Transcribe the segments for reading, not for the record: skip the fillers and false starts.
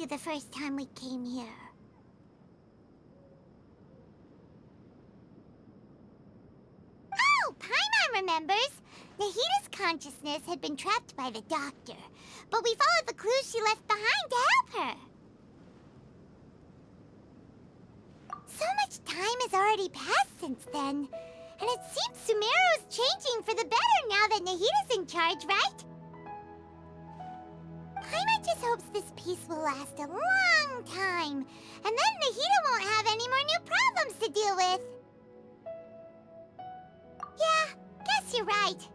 the first time we came here. Oh, Paimon remembers! Nahita's consciousness had been trapped by the doctor, but we followed the clues she left behind to help her. So much time has already passed since then, and it seems Sumeru's changing for the better now that Nahita's in charge, right? Paimon just hopes this peace will last a long time, and then Nahita won't have any more new problems to deal with. Yeah, guess you're right.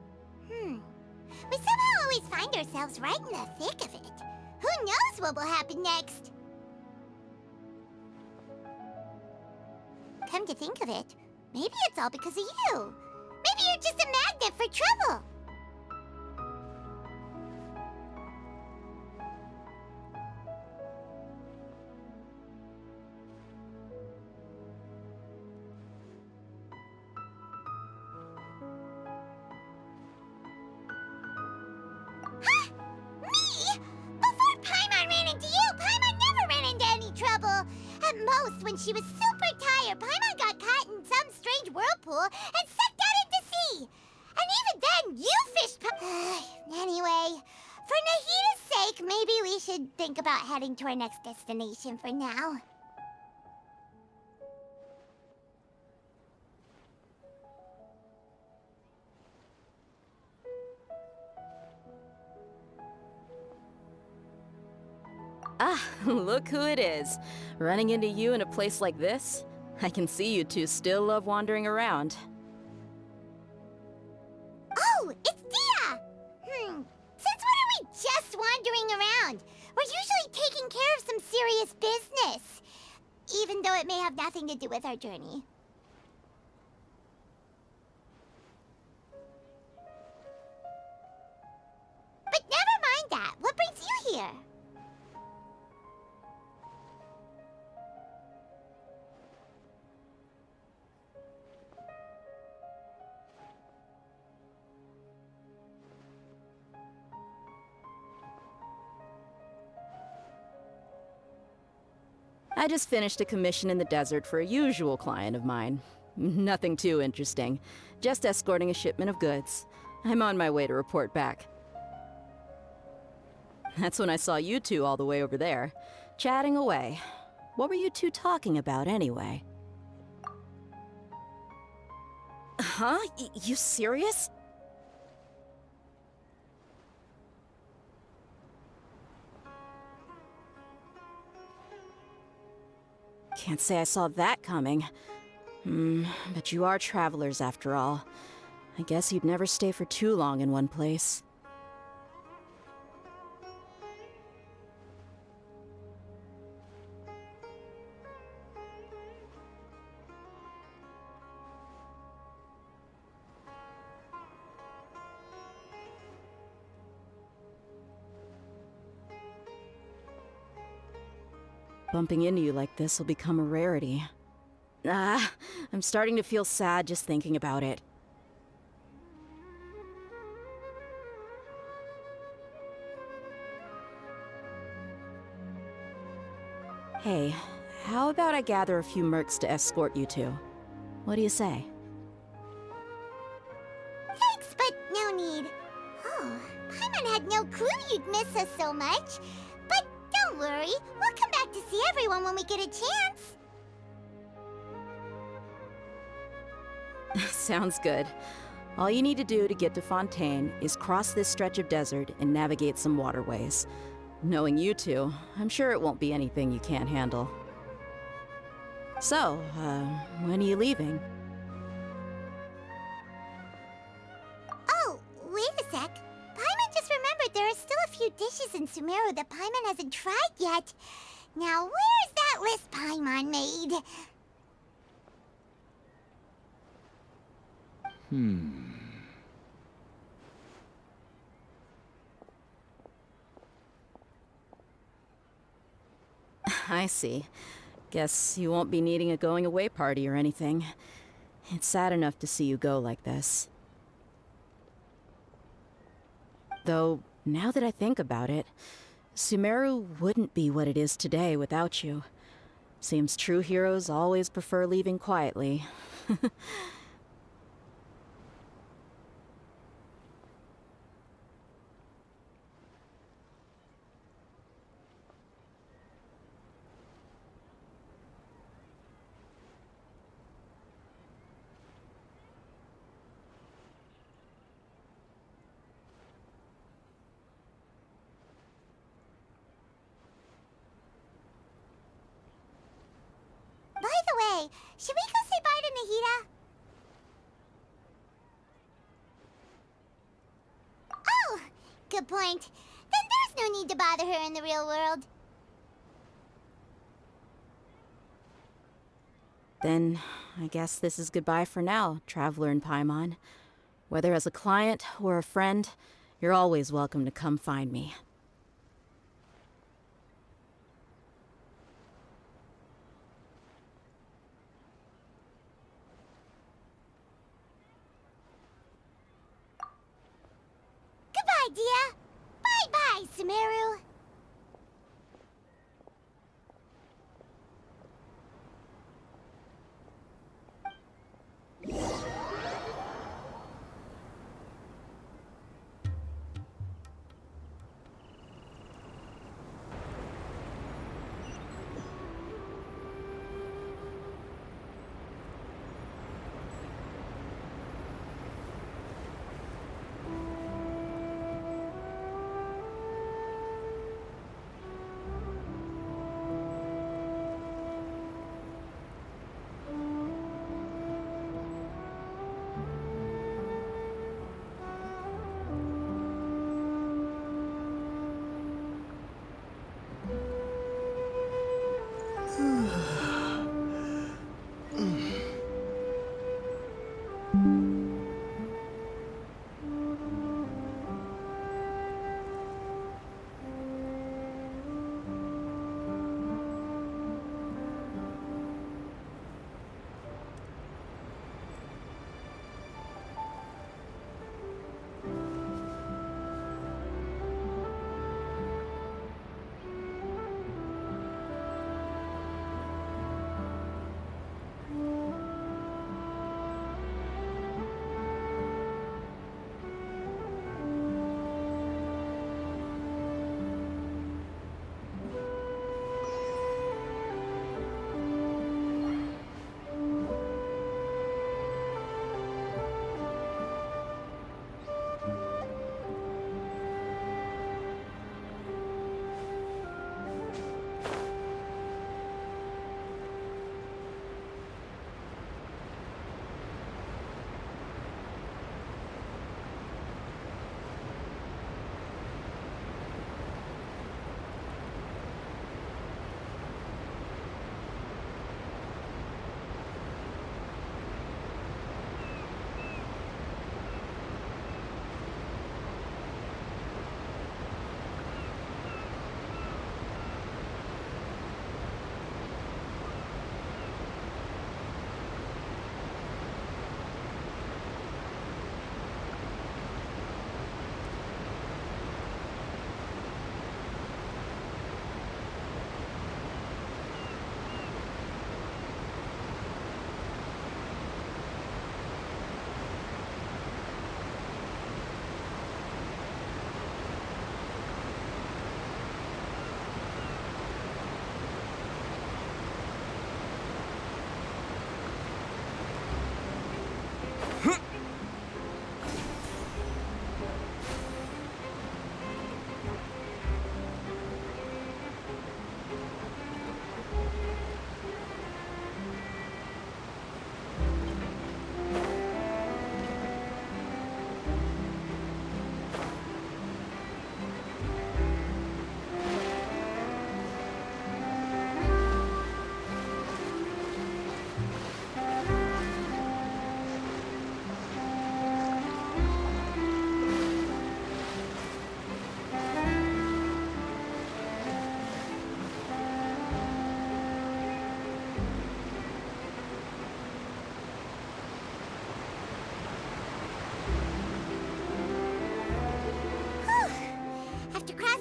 We somehow always find ourselves right in the thick of it. Who knows what will happen next? Come to think of it, maybe it's all because of you. Maybe you're just a magnet for trouble. When she was super tired, Paimon got caught in some strange whirlpool and sucked out into sea. And even then, you fished Anyway, for Nahita's sake, maybe we should think about heading to our next destination for now. Ah, look who it is. Running into you in a place like this? I can see you two still love wandering around. Oh, it's Dia! Since when are we just wandering around? We're usually taking care of some serious business, even though it may have nothing to do with our journey. But never mind that. What brings you here? I just finished a commission in the desert for a usual client of mine. Nothing too interesting. Just escorting a shipment of goods. I'm on my way to report back. That's when I saw you two all the way over there, chatting away. What were you two talking about anyway? Huh? You serious? Can't say I saw that coming. But you are travelers after all. I guess you'd never stay for too long in one place. Bumping into you like this will become a rarity. I'm starting to feel sad just thinking about it. Hey, how about I gather a few mercs to escort you two? What do you say? Thanks, but no need. Oh, Paimon had no clue you'd miss us so much. But don't worry, we'll come back to see everyone when we get a chance. Sounds good. All you need to do to get to Fontейn is cross this stretch of desert and navigate some waterways. Knowing you two, I'm sure it won't be anything you can't handle. So, when are you leaving? Oh, wait a sec. Paimon just remembered there are still a few dishes in Sumeru that Paimon hasn't tried yet. Now, where's that list Paimon made? I see. Guess you won't be needing a going-away party or anything. It's sad enough to see you go like this. Though, now that I think about it, Sumeru wouldn't be what it is today without you. Seems true heroes always prefer leaving quietly. By the way, should we go say bye to Nahida? Oh, good point. Then there's no need to bother her in the real world. Then, I guess this is goodbye for now, Traveler in Paimon. Whether as a client or a friend, you're always welcome to come find me. Goodbye, Dia. Bye-bye, Sumeru.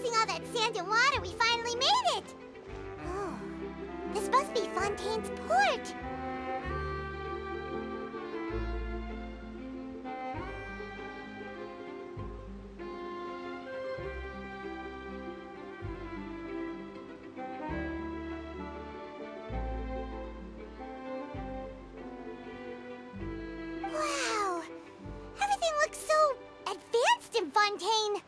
crossing all that sand and water, we finally made it! Oh, this must be Fontaine's port! Wow! Everything looks so advanced in Fontaine!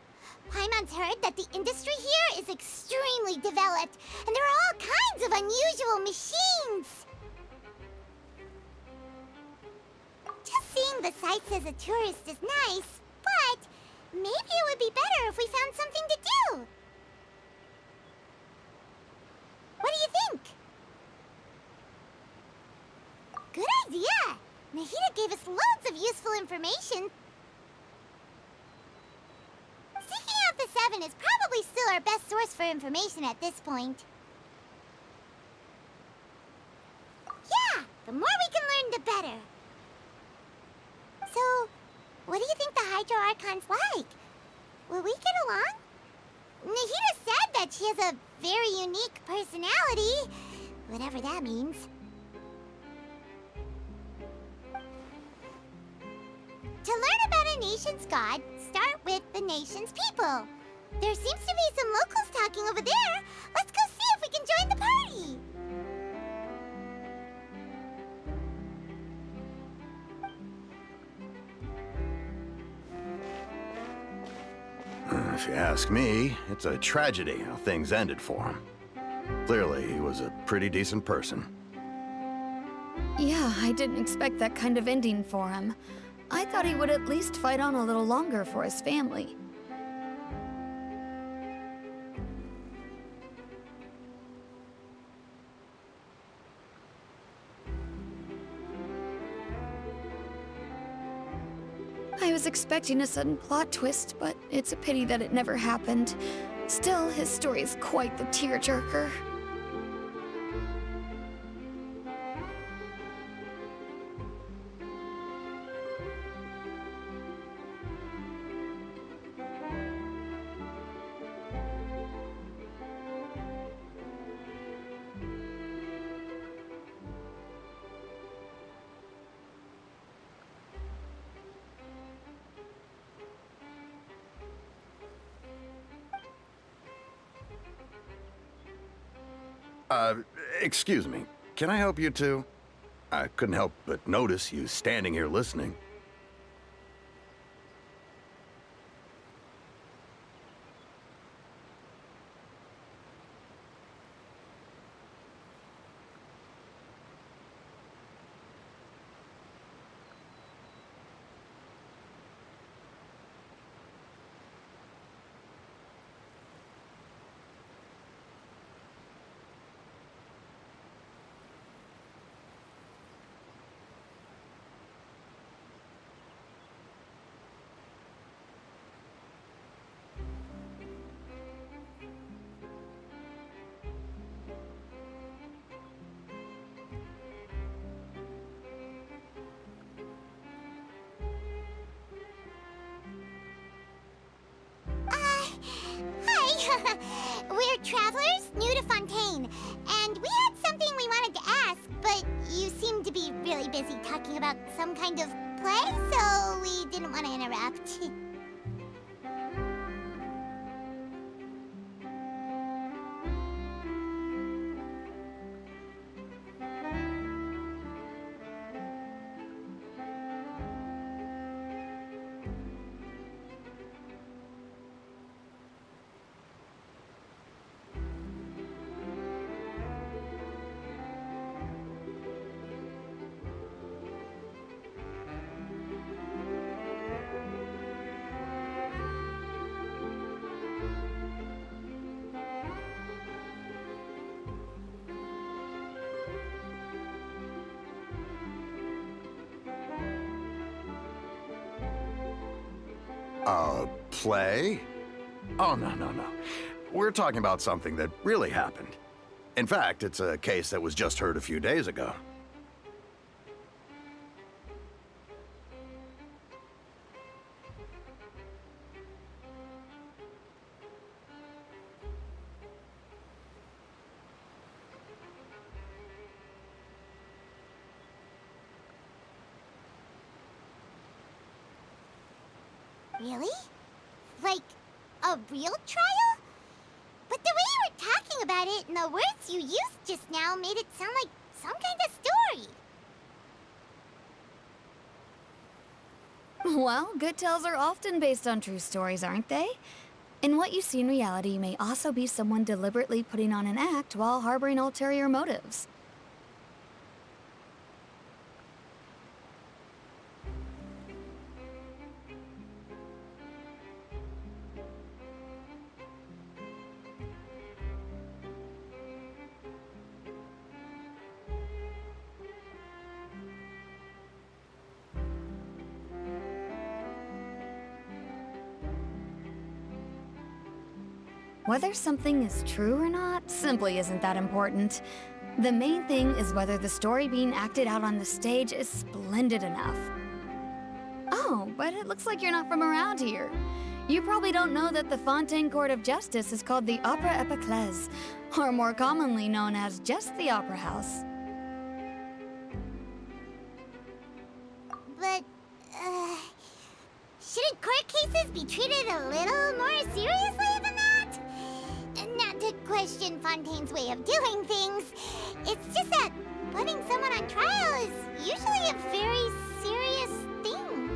Paimon's heard that the industry here is extremely developed, and there are all kinds of unusual machines! Just seeing the sights as a tourist is nice, but maybe it would be better if we found something to do. What do you think? Good idea! Nahida gave us loads of useful information. Seeking out the Seven is probably still our best source for information at this point. Yeah, the more we can learn, the better. So, what do you think the Hydro Archon's like? Will we get along? Nahida said that she has a very unique personality, whatever that means. To learn about a nation's god, start with the nation's people. There seems to be some locals talking over there. Let's go see if we can join the party. If you ask me, it's a tragedy how things ended for him. Clearly, he was a pretty decent person. Yeah, I didn't expect that kind of ending for him. I thought he would at least fight on a little longer for his family. I was expecting a sudden plot twist, but it's a pity that it never happened. Still, his story is quite the tearjerker. Excuse me. Can I help you two? I couldn't help but notice you standing here listening. Hi! We're travelers new to Fontaine, and we had something we wanted to ask, but you seemed to be really busy talking about some kind of play, so we didn't want to interrupt. Play? Oh, no. We're talking about something that really happened. In fact, it's a case that was just heard a few days ago. Really? Like, a real trial? But the way you were talking about it and the words you used just now made it sound like some kind of story. Well, good tales are often based on true stories, aren't they? And what you see in reality may also be someone deliberately putting on an act while harboring ulterior motives. Whether something is true or not simply isn't that important. The main thing is whether the story being acted out on the stage is splendid enough. Oh, but it looks like you're not from around here. You probably don't know that the Fontейn Court of Justice is called the Opera Epiclese, or more commonly known as just the Opera House. But, shouldn't court cases be treated a little more seriously than that? Not to question Fontaine's way of doing things. It's just that putting someone on trial is usually a very serious thing.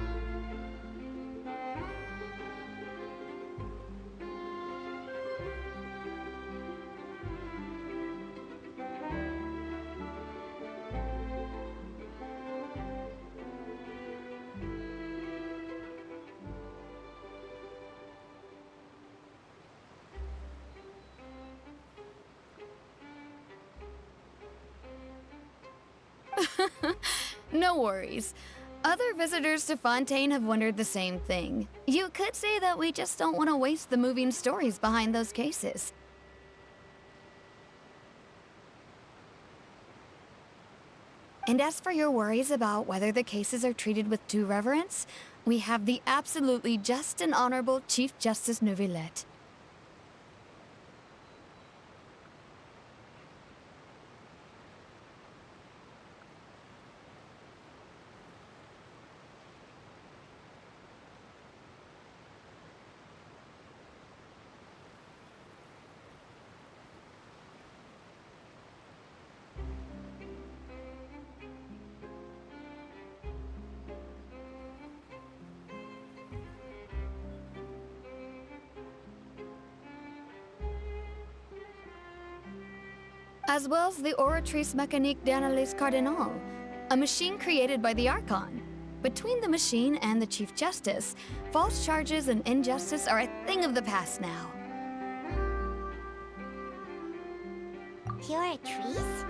No worries. Other visitors to Fontейn have wondered the same thing. You could say that we just don't want to waste the moving stories behind those cases. And as for your worries about whether the cases are treated with due reverence, we have the absolutely just and honorable Chief Justice Neuvillette. As well as the Oratrice Mécanique d'Analyse Cardinal, a machine created by the Archon. Between the machine and the Chief Justice, false charges and injustice are a thing of the past now. Oratrice?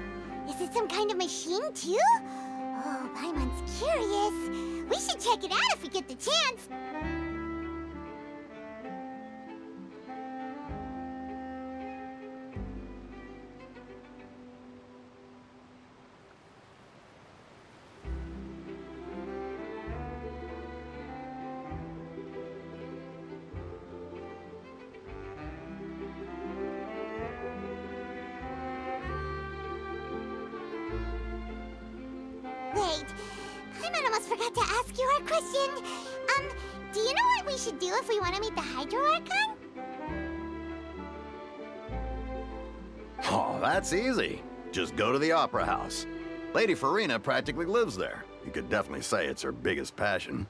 Is it some kind of machine, too? Oh, Paimon's curious. We should check it out if we get the chance. Wait, Paimon almost forgot to ask you our question. Do you know what we should do if we want to meet the Hydro Archon? Oh, that's easy. Just go to the Opera House. Lady Farina practically lives there. You could definitely say it's her biggest passion.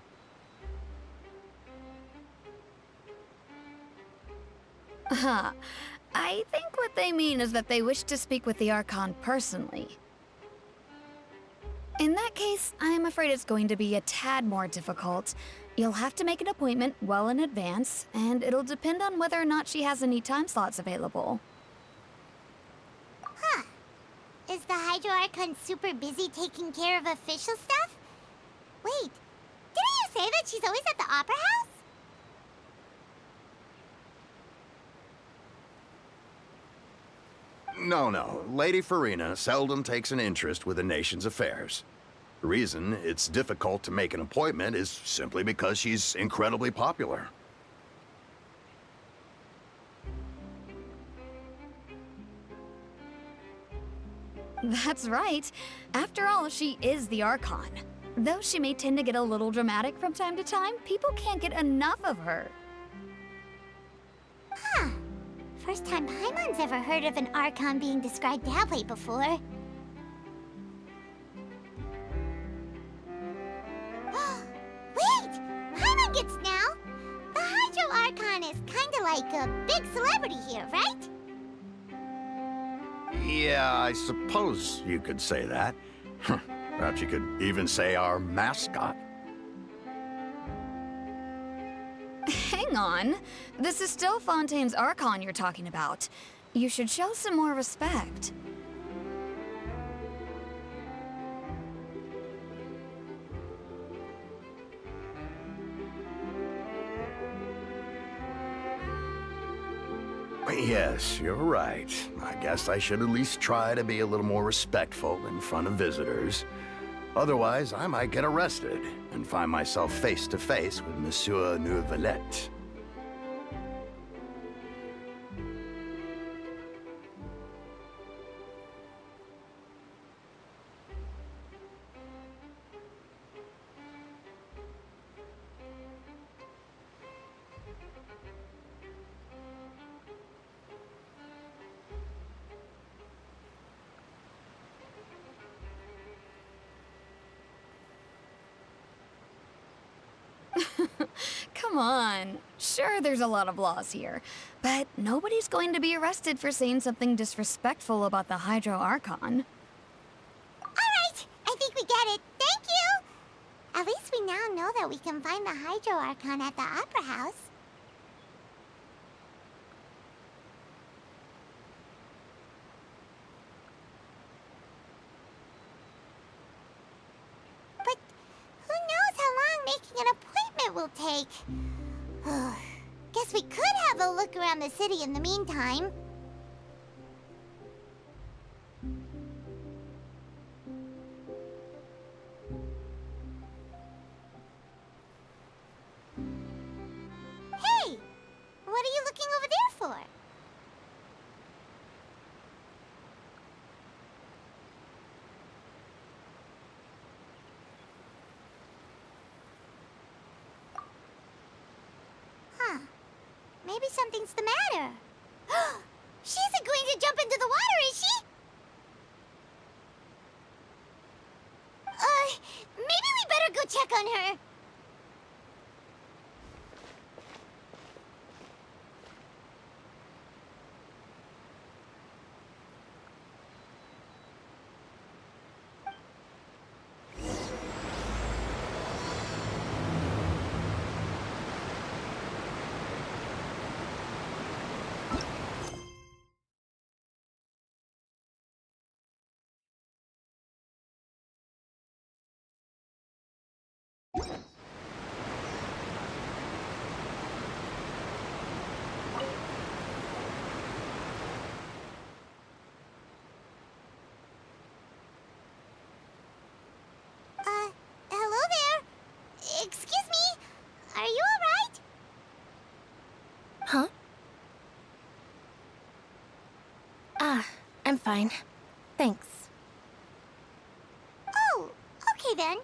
Huh. I think what they mean is that they wish to speak with the Archon personally. In that case, I'm afraid it's going to be a tad more difficult. You'll have to make an appointment well in advance, and it'll depend on whether or not she has any time slots available. Huh. Is the Hydro Archon super busy taking care of official stuff? Wait, didn't you say that she's always at the Opera House? No. Lady Farina seldom takes an interest with the nation's affairs. The reason it's difficult to make an appointment is simply because she's incredibly popular. That's right. After all, she is the Archon. Though she may tend to get a little dramatic from time to time, people can't get enough of her. Huh. First time Paimon's ever heard of an Archon being described that way before. Wait! Paimon gets now! The Hydro Archon is kinda like a big celebrity here, right? Yeah, I suppose you could say that. Perhaps you could even say our mascot. Hang on. This is still Fontaine's Archon you're talking about. You should show some more respect. Yes, you're right. I guess I should at least try to be a little more respectful in front of visitors. Otherwise, I might get arrested and find myself face to face with Monsieur Neuvillette. Come on. Sure, there's a lot of laws here, but nobody's going to be arrested for saying something disrespectful about the Hydro Archon. Alright, I think we get it. Thank you! At least we now know that we can find the Hydro Archon at the Opera House. But who knows how long making an appointment will take? Guess we could have a look around the city in the meantime. Hey! What are you looking over there for? Huh. Maybe something's the matter. She isn't going to jump into the water, is she? Maybe we better go check on her. Hello there. Excuse me. Are you alright? Huh? I'm fine. Thanks. Oh, okay then.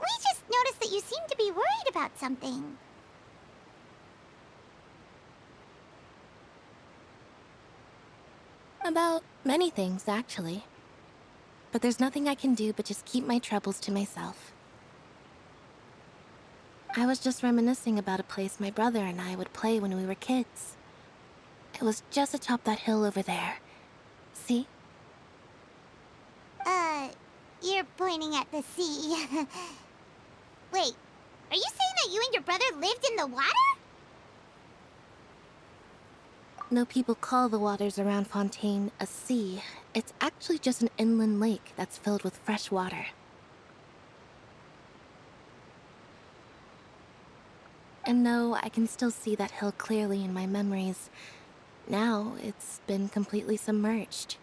We just noticed that you seem to be worried about something. About many things, actually. But there's nothing I can do but just keep my troubles to myself. I was just reminiscing about a place my brother and I would play when we were kids. It was just atop that hill over there. See? You're pointing at the sea. Wait, are you saying that you and your brother lived in the water? No people call the waters around Fontейн a sea. It's actually just an inland lake that's filled with fresh water. And no, I can still see that hill clearly in my memories. Now, it's been completely submerged.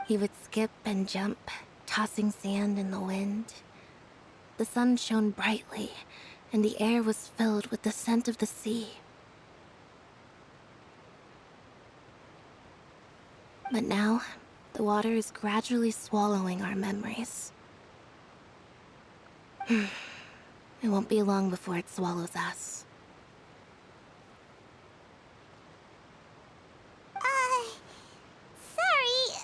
He would skip and jump, tossing sand in the wind. The sun shone brightly, and the air was filled with the scent of the sea. But now, The water is gradually swallowing our memories. It won't be long before it swallows us. Sorry.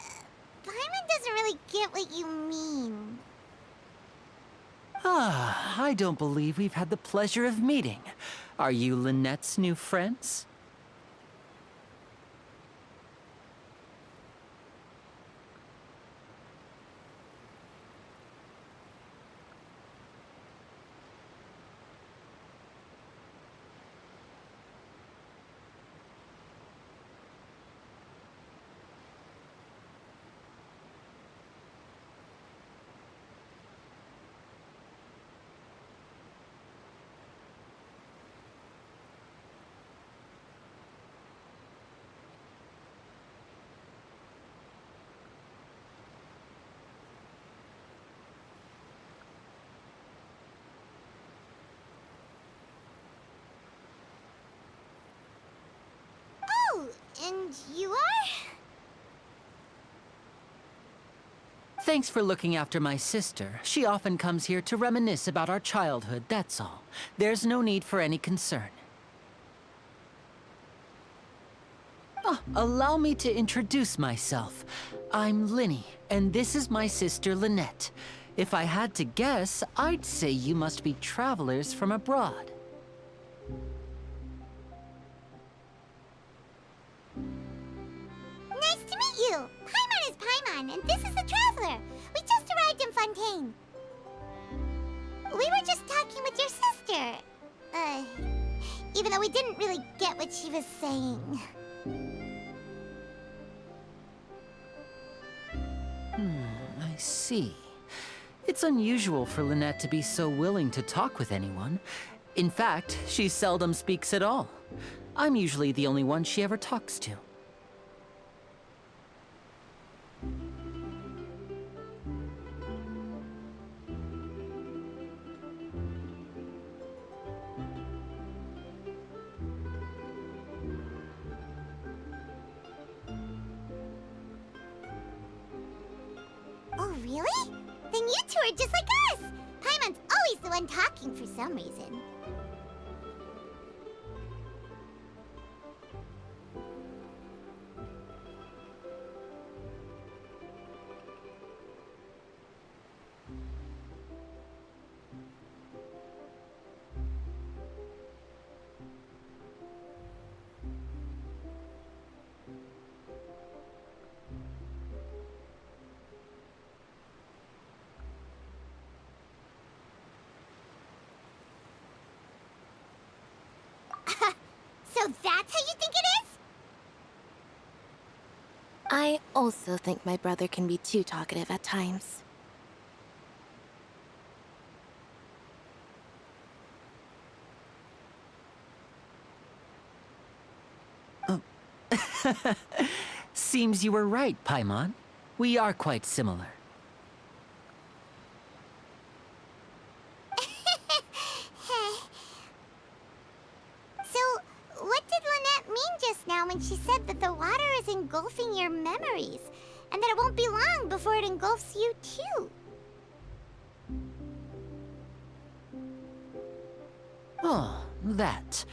Paimon doesn't really get what you mean. Ah, I don't believe we've had the pleasure of meeting. Are you Lynette's new friends? Oh, and you are? Thanks for looking after my sister. She often comes here to reminisce about our childhood, that's all. There's no need for any concern. Oh, allow me to introduce myself. I'm Linny, and this is my sister Lynette. If I had to guess, I'd say you must be travelers from abroad. Nice to meet you. Paimon is Paimon, and this is the Traveler. We just arrived in Fontaine. We were just talking with your sister. Even though we didn't really get what she was saying. I see. It's unusual for Lynette to be so willing to talk with anyone. In fact, she seldom speaks at all. I'm usually the only one she ever talks to. Oh, really? Then you two are just like us! Paimon's always the one talking for some reason. So that's how you think it is? I also think my brother can be too talkative at times. Seems you were right, Paimon. We are quite similar. So, what did Lynette mean just now when she said that the water is engulfing your memories, and that it won't be long before it engulfs you too? Oh, that.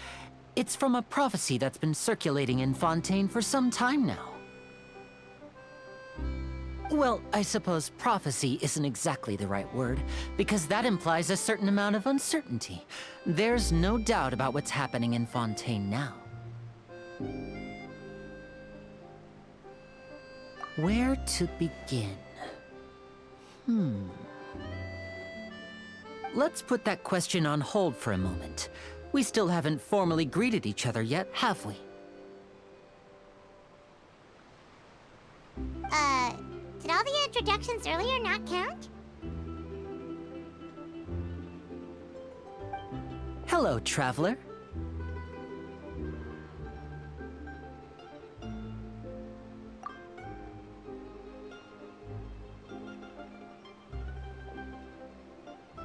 It's from a prophecy that's been circulating in Fontaine for some time now. Well, I suppose prophecy isn't exactly the right word, because that implies a certain amount of uncertainty. There's no doubt about what's happening in Fontaine now. Where to begin? Let's put that question on hold for a moment. We still haven't formally greeted each other yet, have we? Did all the introductions earlier not count? Hello, traveler.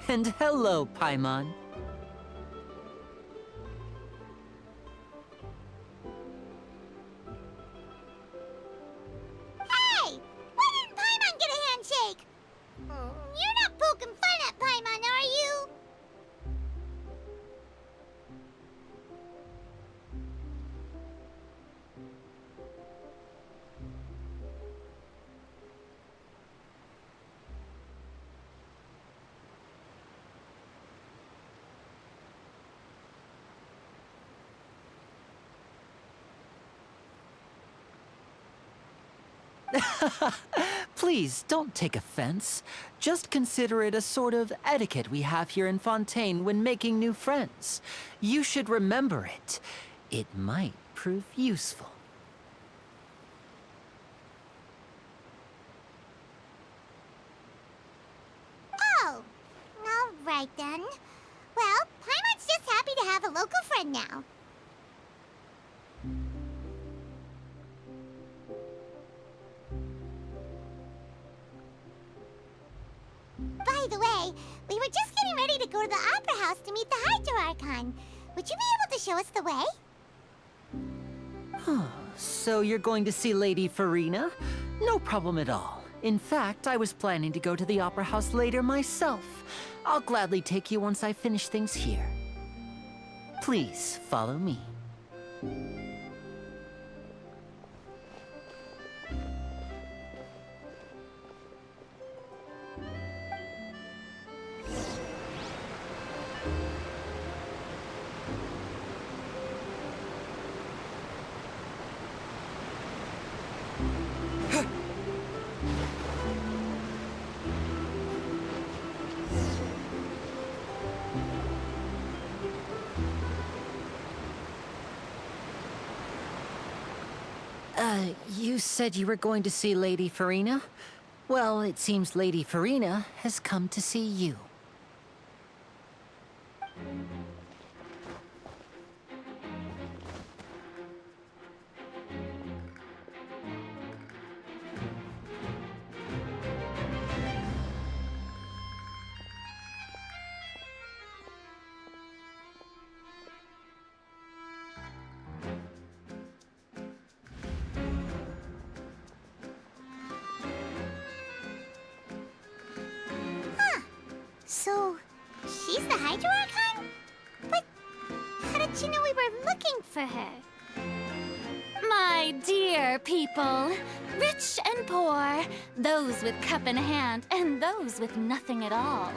And hello, Paimon. Hey! What Please, don't take offense. Just consider it a sort of etiquette we have here in Ffontaine when making new friends. You should remember it. It might prove useful. Oh, all right then. Well, Paimon's just happy to have a local friend now. By the way, we were just getting ready to go to the Opera House to meet the Hydro-Archon. Would you be able to show us the way? So you're going to see Lady Farina? No problem at all. In fact, I was planning to go to the Opera House later myself. I'll gladly take you once I finish things here. Please, follow me. You said you were going to see Lady Farina? Well, it seems Lady Farina has come to see you. So, she's the Hydro-Archon? But how did she know we were looking for her? My dear people, rich and poor, those with cup in hand and those with nothing at all,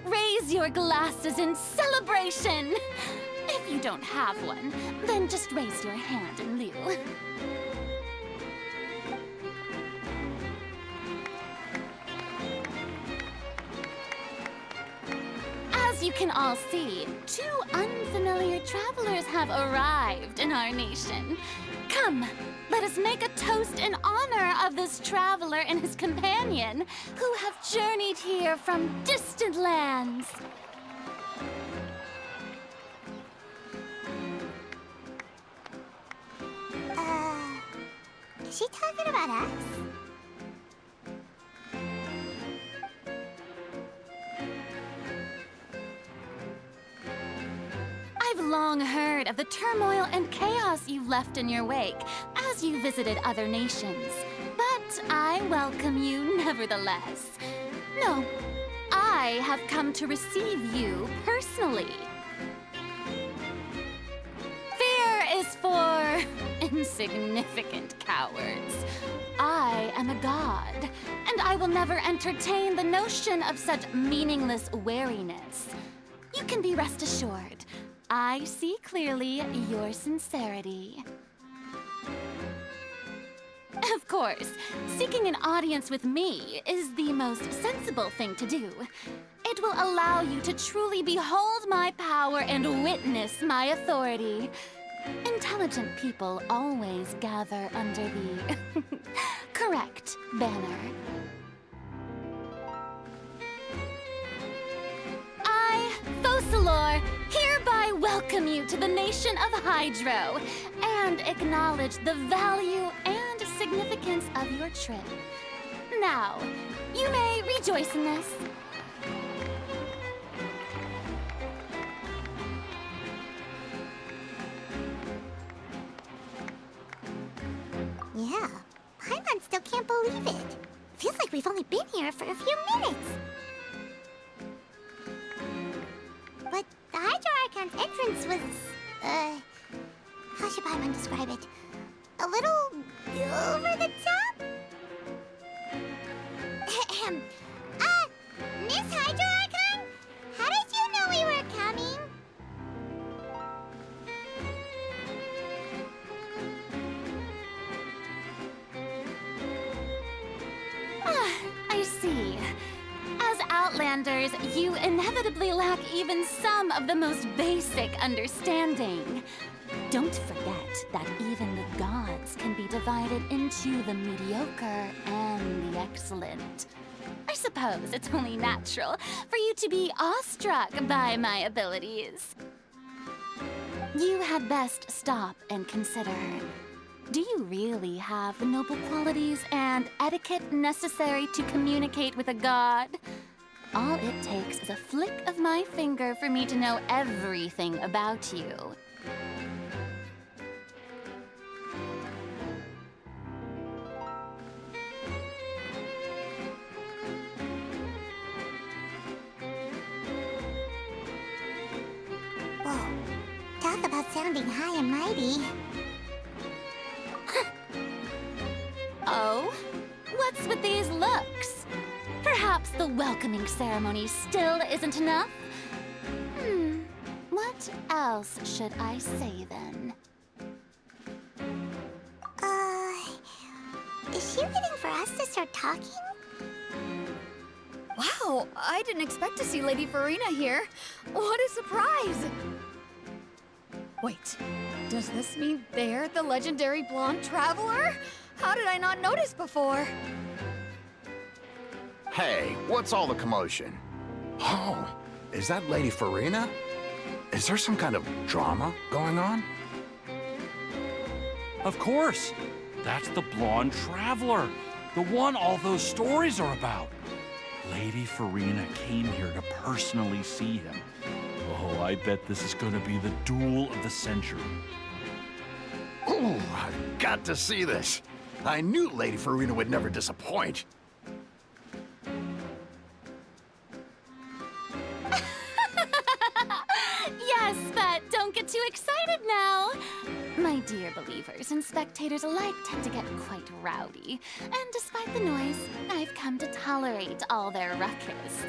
raise your glasses in celebration! If you don't have one, then just raise your hand in lieu. As you can all see, two unfamiliar travelers have arrived in our nation. Come, let us make a toast in honor of this traveler and his companion who have journeyed here from distant lands. Is she talking about us? I've long heard of the turmoil and chaos you've left in your wake as you visited other nations. But I welcome you nevertheless. No, I have come to receive you personally. Fear is for insignificant cowards. I am a god, and I will never entertain the notion of such meaningless wariness. You can be rest assured. I see clearly your sincerity. Of course, seeking an audience with me is the most sensible thing to do. It will allow you to truly behold my power and witness my authority. Intelligent people always gather under the correct banner. I, Focalor, hereby welcome you to the nation of Hydro and acknowledge the value and significance of your trip. Now, you may rejoice in this. Yeah, Paimon still can't believe it. Feels like we've only been here for a few minutes. But the Hydro-Archon's entrance was, how should Paimon describe it? A little over the top? Miss Hydro-Archon? How did you know we were coming? standers, you inevitably lack even some of the most basic understanding. Don't forget that even the gods can be divided into the mediocre and the excellent. I suppose it's only natural for you to be awestruck by my abilities. You had best stop and consider. Do you really have the noble qualities and etiquette necessary to communicate with a god? All it takes is a flick of my finger for me to know everything about you. Whoa. Talk about sounding high and mighty. Oh? What's with these looks? Perhaps the welcoming ceremony still isn't enough? What else should I say then? Is she waiting for us to start talking? Wow, I didn't expect to see Lady Farina here. What a surprise! Wait, does this mean they're the legendary blonde traveler? How did I not notice before? Hey, what's all the commotion? Oh, is that Lady Farina? Is there some kind of drama going on? Of course. That's the blonde traveler. The one all those stories are about. Lady Farina came here to personally see him. Oh, I bet this is gonna be the duel of the century. Ooh, I've got to see this. I knew Lady Farina would never disappoint. Yes, but don't get too excited now. My dear believers and spectators alike tend to get quite rowdy, and despite the noise, I've come to tolerate all their ruckus.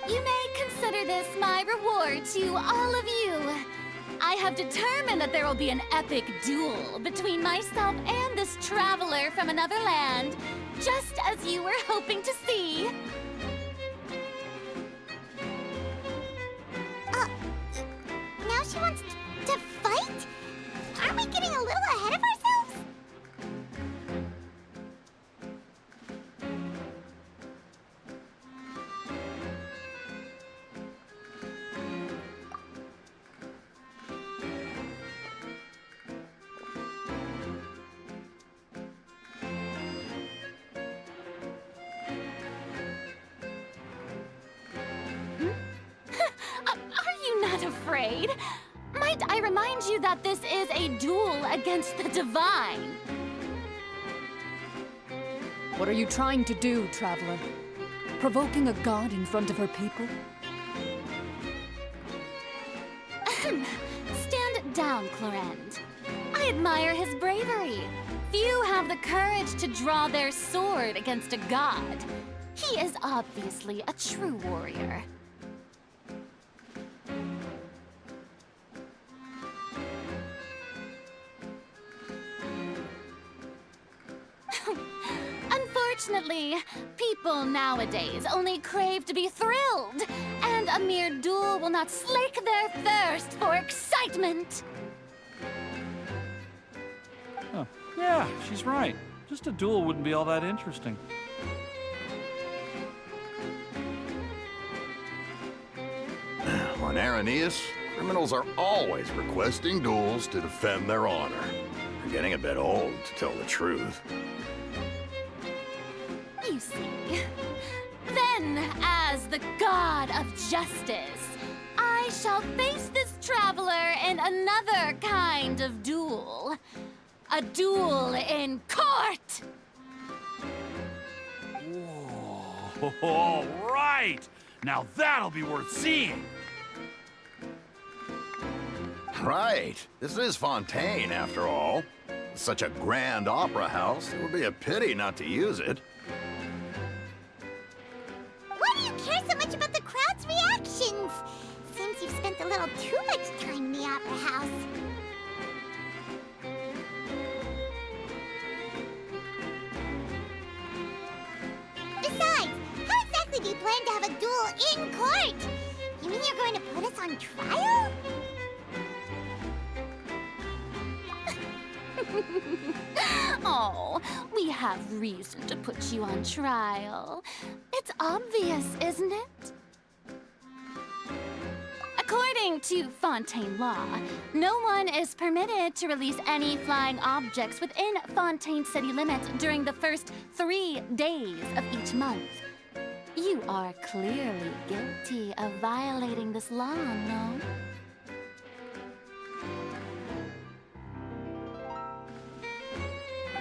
You may consider this my reward to all of you. I have determined that there will be an epic duel between myself and this traveler from another land, just as you were hoping to see. Now she wants to fight? Aren't we getting a little ahead of ourselves? Are you not afraid? Might I remind you that this is a duel against the divine? What are you trying to do, traveler? Provoking a god in front of her people? Stand down, Clorend. I admire his bravery. Few have the courage to draw their sword against a god. He is obviously a true warrior. Unfortunately, people nowadays only crave to be thrilled, and a mere duel will not slake their thirst for excitement. Huh. Yeah, she's right. Just a duel wouldn't be all that interesting. On Araneus, criminals are always requesting duels to defend their honor. They're getting a bit old, to tell the truth. You see. Then, as the god of justice, I shall face this traveler in another kind of duel. A duel in court! Whoa, all right! Now that'll be worth seeing! Right. This is Fontейn, after all. Such a grand opera house, it would be a pity not to use it. Why do you care so much about the crowd's reactions? Seems you've spent a little too much time in the opera house. On trial? Oh, we have reason to put you on trial. It's obvious, isn't it? According to Fontейn law, no one is permitted to release any flying objects within Fontейn city limits during the first 3 days of each month. You are clearly guilty of violating this law, no?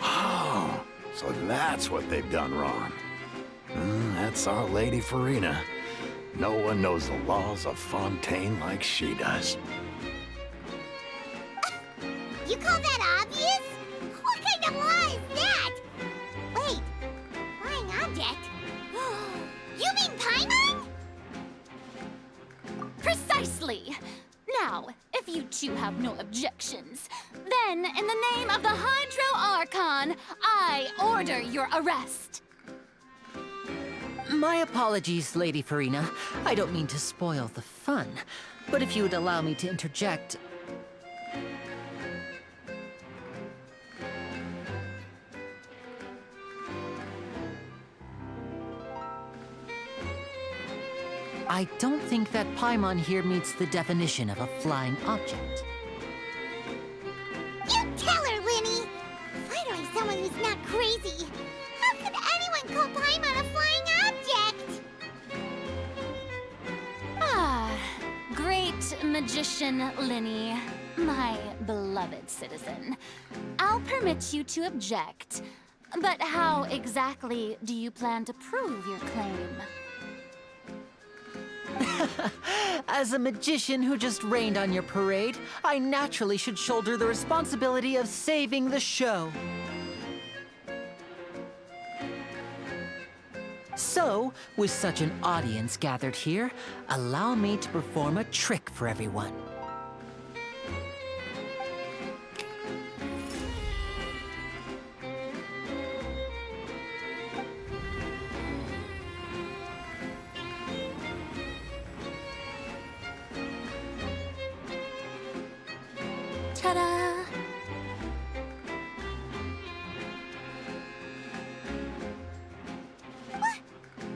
Oh, so that's what they've done wrong. That's our Lady Farina. No one knows the laws of Fontейn like she does. You call that obvious? What kind of law is that? Wait, flying object? You mean Paimon? Precisely! Now, if you two have no objections, then in the name of the Hydro Archon, I order your arrest. My apologies, Lady Farina. I don't mean to spoil the fun, but if you would allow me to interject... I don't think that Paimon here meets the definition of a flying object. You tell her, Linny! Finally someone who's not crazy. How could anyone call Paimon a flying object? Ah, great magician Linny, my beloved citizen. I'll permit you to object, but how exactly do you plan to prove your claim? As a magician who just rained on your parade, I naturally should shoulder the responsibility of saving the show. So, with such an audience gathered here, allow me to perform a trick for everyone. Ta-da!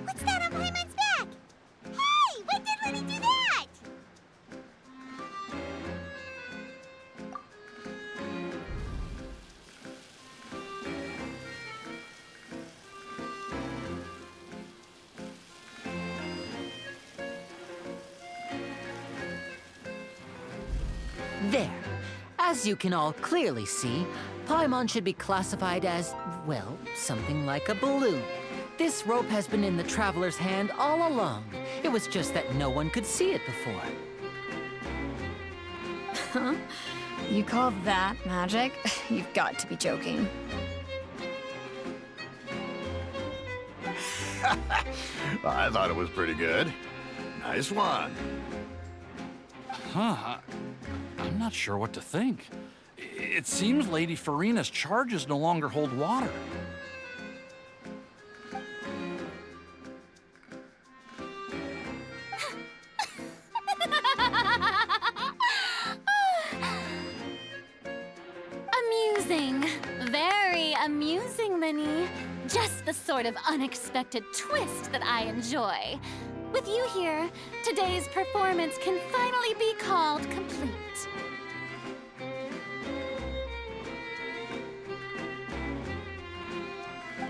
What's that on Paimon's back? Hey, when did Linny do that? There. As you can all clearly see, Paimon should be classified as, well, something like a balloon. This rope has been in the Traveler's hand all along. It was just that no one could see it before. Huh? You call that magic? You've got to be joking. I thought it was pretty good. Nice one. Huh. I'm not sure what to think. It seems Lady Farina's charges no longer hold water. Amusing. Very amusing, Linny. Just the sort of unexpected twist that I enjoy. With you here, today's performance can finally be called complete.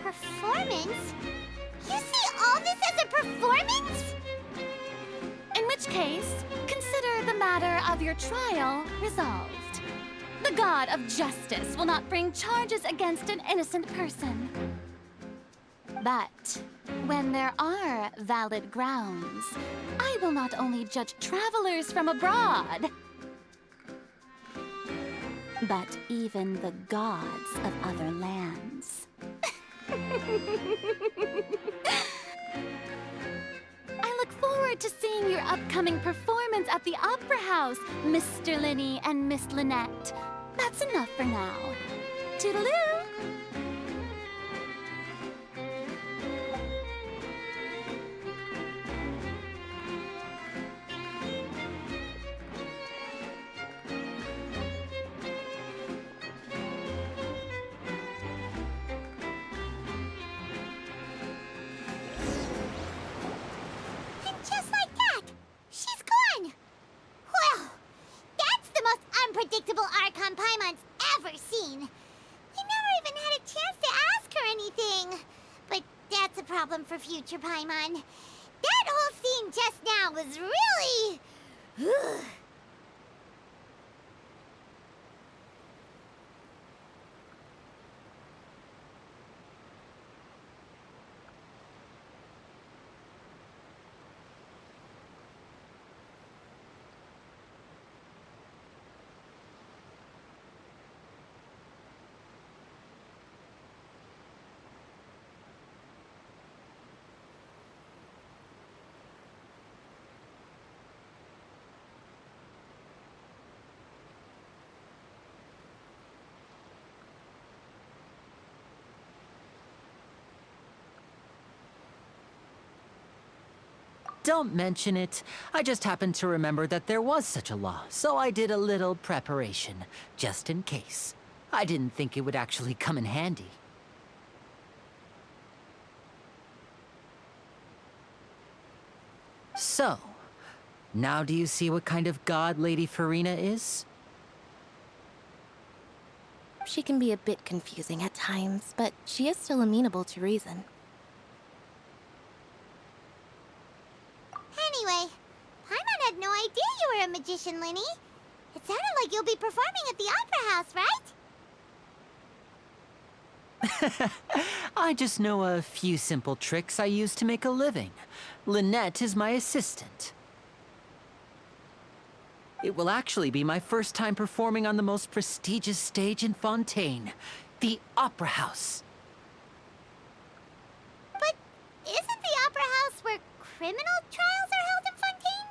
Performance? You see all this as a performance? In which case, consider the matter of your trial resolved. The God of Justice will not bring charges against an innocent person. But when there are valid grounds, I will not only judge travelers from abroad, but even the gods of other lands. I look forward to seeing your upcoming performance at the Opera House, Mr. Linny and Miss Lynette. That's enough for now. Toodaloo! ever seen. We never even had a chance to ask her anything. But that's a problem for future Paimon. That whole scene just now was really... Don't mention it. I just happened to remember that there was such a law, so I did a little preparation, just in case. I didn't think it would actually come in handy. So, now do you see what kind of god Lady Farina is? She can be a bit confusing at times, but she is still amenable to reason. Anyway, Paimon had no idea you were a magician, Linny. It sounded like you'll be performing at the Opera House, right? I just know a few simple tricks I use to make a living. Lynette is my assistant. It will actually be my first time performing on the most prestigious stage in Fontейн, the Opera House. But isn't the Opera House where criminal trials are held in Fontейn?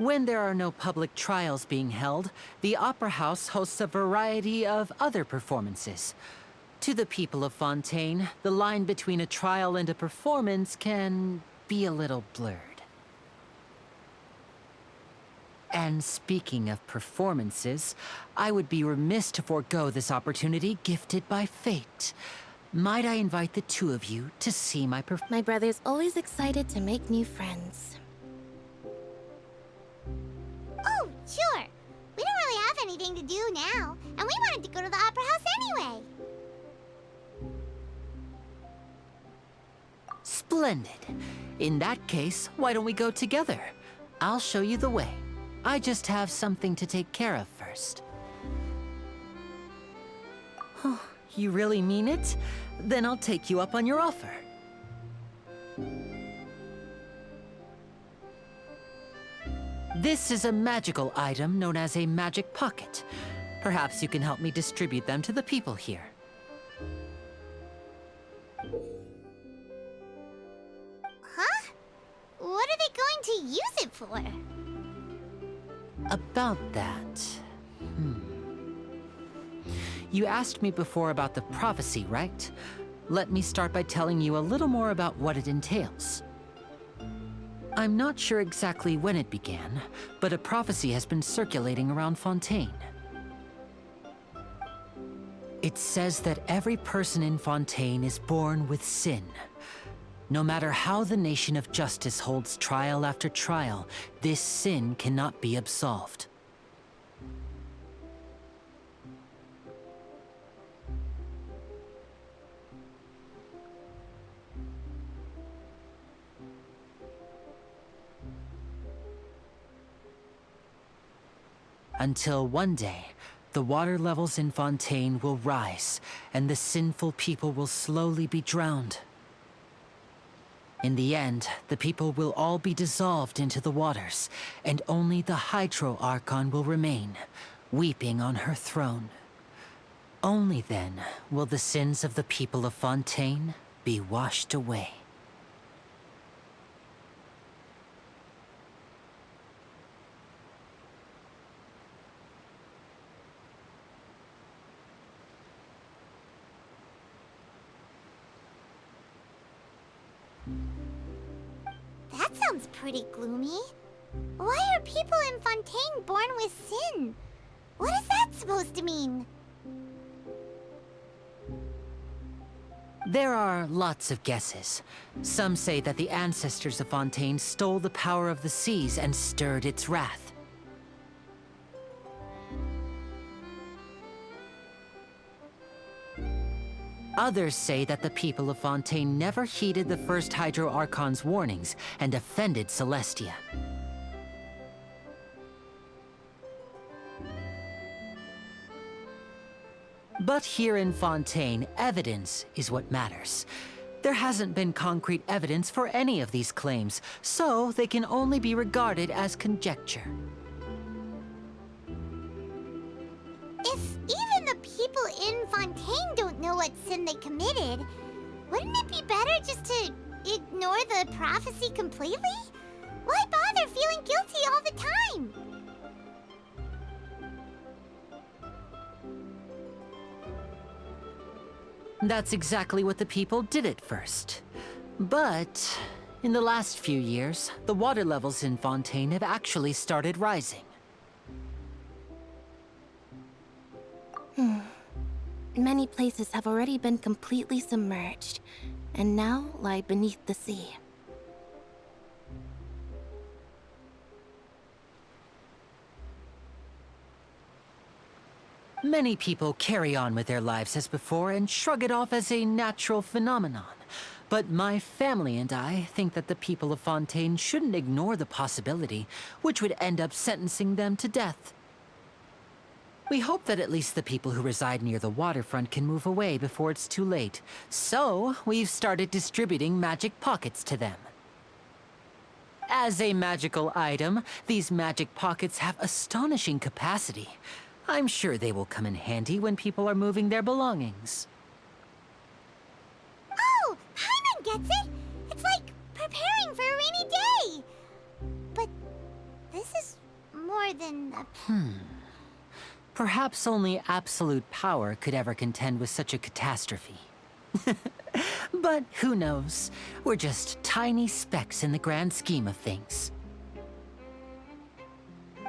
When there are no public trials being held, the Opera House hosts a variety of other performances. To the people of Fontейn, the line between a trial and a performance can be a little blurred. And speaking of performances, I would be remiss to forego this opportunity gifted by fate. Might I invite the two of you to see my performance? My brother's always excited to make new friends. Oh, sure. We don't really have anything to do now, and we wanted to go to the Opera House anyway. Splendid. In that case, why don't we go together? I'll show you the way. I just have something to take care of first. Oh, you really mean it? Then I'll take you up on your offer. This is a magical item known as a magic pocket. Perhaps you can help me distribute them to the people here. Huh? What are they going to use it for? About that... You asked me before about the prophecy, right? Let me start by telling you a little more about what it entails. I'm not sure exactly when it began, but a prophecy has been circulating around Fontейн. It says that every person in Fontейn is born with sin. No matter how the nation of justice holds trial after trial, this sin cannot be absolved. Until one day, the water levels in Fontейn will rise, and the sinful people will slowly be drowned. In the end, the people will all be dissolved into the waters, and only the Hydro Archon will remain, weeping on her throne. Only then will the sins of the people of Fontейn be washed away. That sounds pretty gloomy. Why are people in Fontейn born with sin? What is that supposed to mean? There are lots of guesses. Some say that the ancestors of Fontейn stole the power of the seas and stirred its wrath. Others say that the people of Fontaine never heeded the first Hydro Archon's warnings and offended Celestia. But here in Fontaine, evidence is what matters. There hasn't been concrete evidence for any of these claims, so they can only be regarded as conjecture. If even the people in Fontaine don't know what sin they committed, wouldn't it be better just to ignore the prophecy completely? Why bother feeling guilty all the time? That's exactly what the people did at first. But in the last few years, the water levels in Fontaine have actually started rising. Many places have already been completely submerged, and now lie beneath the sea. Many people carry on with their lives as before and shrug it off as a natural phenomenon. But my family and I think that the people of Fontaine shouldn't ignore the possibility, which would end up sentencing them to death. We hope that at least the people who reside near the waterfront can move away before it's too late. So, we've started distributing magic pockets to them. As a magical item, these magic pockets have astonishing capacity. I'm sure they will come in handy when people are moving their belongings. Oh, Paimon gets it! It's like preparing for a rainy day! But this is more than a... Perhaps only absolute power could ever contend with such a catastrophe. But who knows? We're just tiny specks in the grand scheme of things.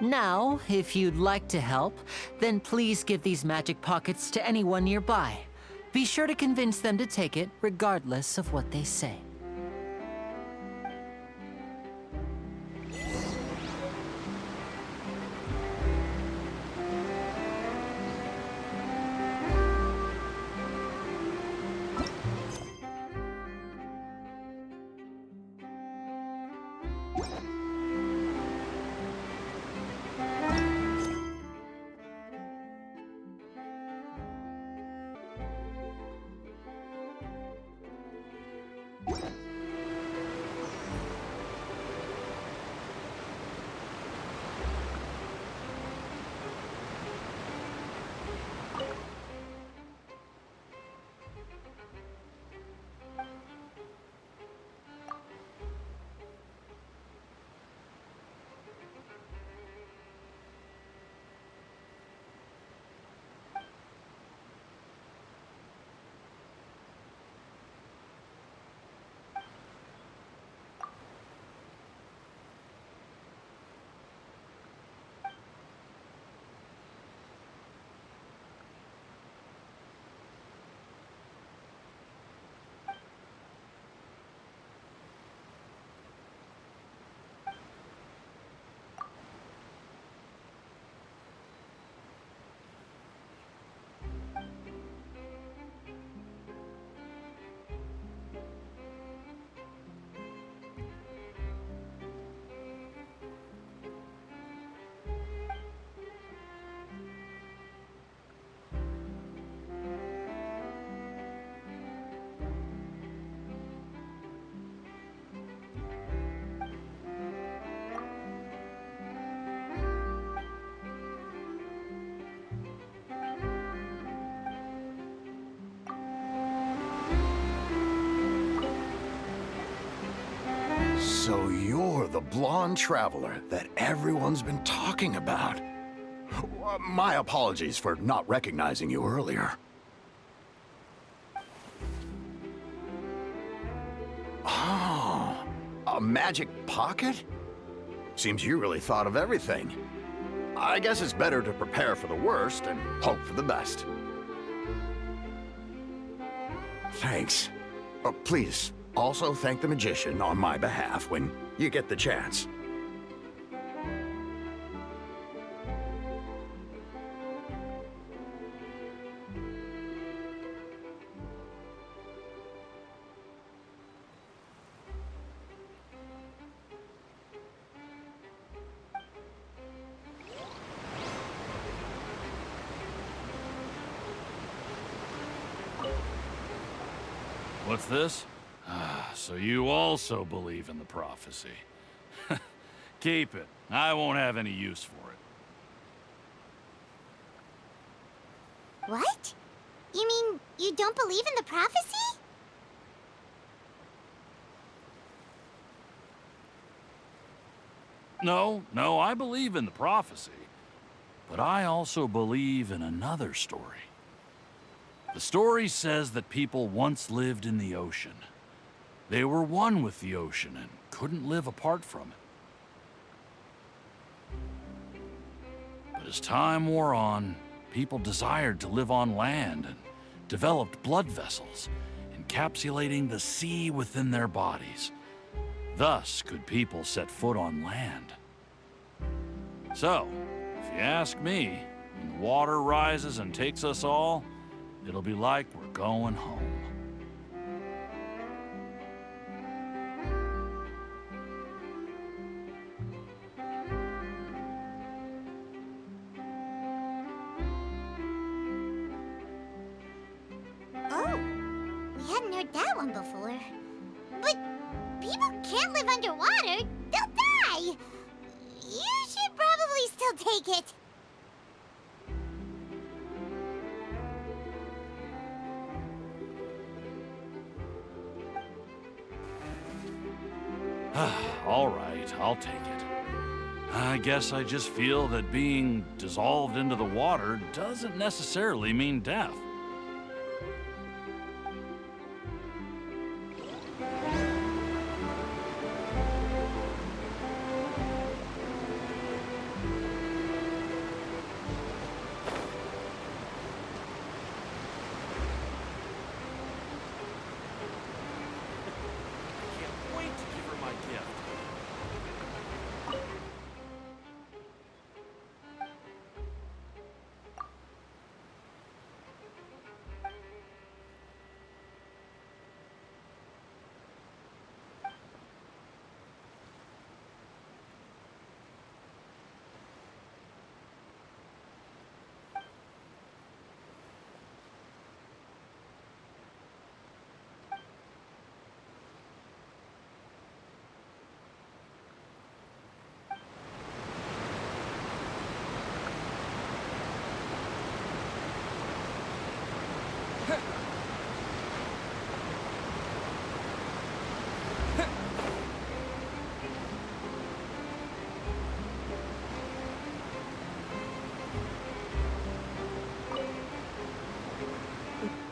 Now, if you'd like to help, then please give these magic pockets to anyone nearby. Be sure to convince them to take it, regardless of what they say. So you're the blonde traveler that everyone's been talking about. My apologies for not recognizing you earlier. Oh, a magic pocket? Seems you really thought of everything. I guess it's better to prepare for the worst and hope for the best. Thanks. Please, also thank the magician on my behalf when you get the chance. What's this? Ah, so you also believe in the prophecy. Keep it. I won't have any use for it. What? You mean you don't believe in the prophecy? No, I believe in the prophecy. But I also believe in another story. The story says that people once lived in the ocean. They were one with the ocean and couldn't live apart from it. But as time wore on, people desired to live on land and developed blood vessels, encapsulating the sea within their bodies. Thus could people set foot on land. So, if you ask me, when the water rises and takes us all, it'll be like we're going home. Oh, we hadn't heard that one before. But people can't live underwater. They'll die. You should probably still take it. All right, I'll take it. I guess I just feel that being dissolved into the water doesn't necessarily mean death.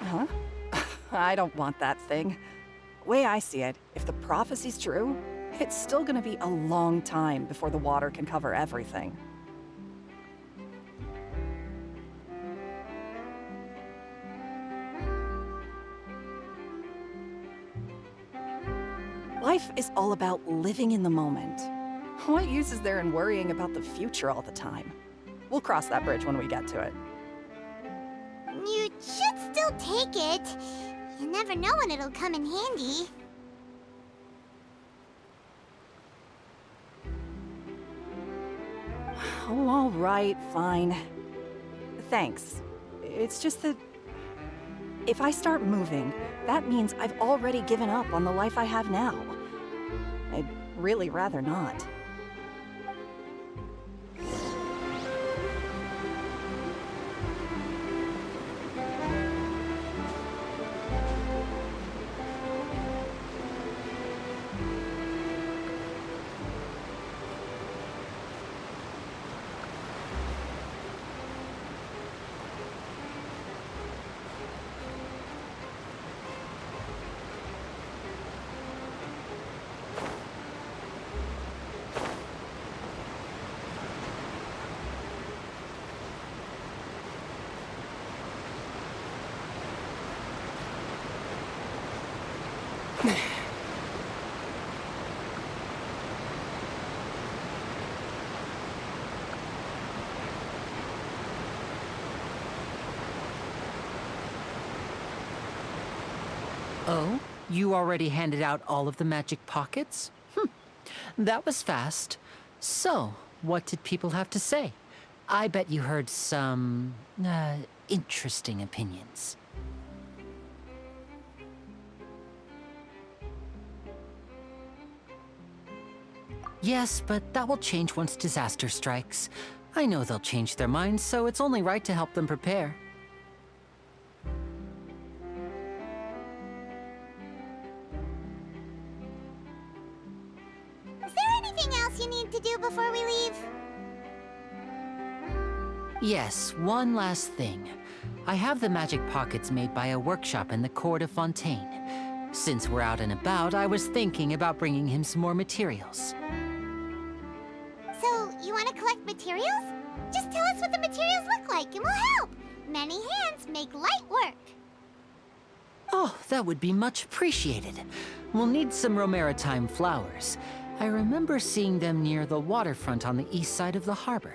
Huh? I don't want that thing. Way I see it, if the prophecy's true, it's still gonna be a long time before the water can cover everything. Life is all about living in the moment. What use is there in worrying about the future all the time? We'll cross that bridge when we get to it. You should still take it. You never know when it'll come in handy. Oh, all right, fine. Thanks. It's just that if I start moving, that means I've already given up on the life I have now. I'd really rather not. Oh? You already handed out all of the magic pockets? That was fast. So, what did people have to say? I bet you heard some, interesting opinions. Yes, but that will change once disaster strikes. I know they'll change their minds, so it's only right to help them prepare. Is there anything else you need to do before we leave? Yes, one last thing. I have the magic pockets made by a workshop in the court of Fontейn. Since we're out and about, I was thinking about bringing him some more materials. So, you want to collect materials? Just tell us what the materials look like and we'll help. Many hands make light work. Oh, that would be much appreciated. We'll need some romaritime flowers. I remember seeing them near the waterfront on the east side of the harbor.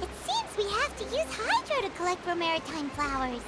It seems we have to use Hydro to collect romaritime flowers.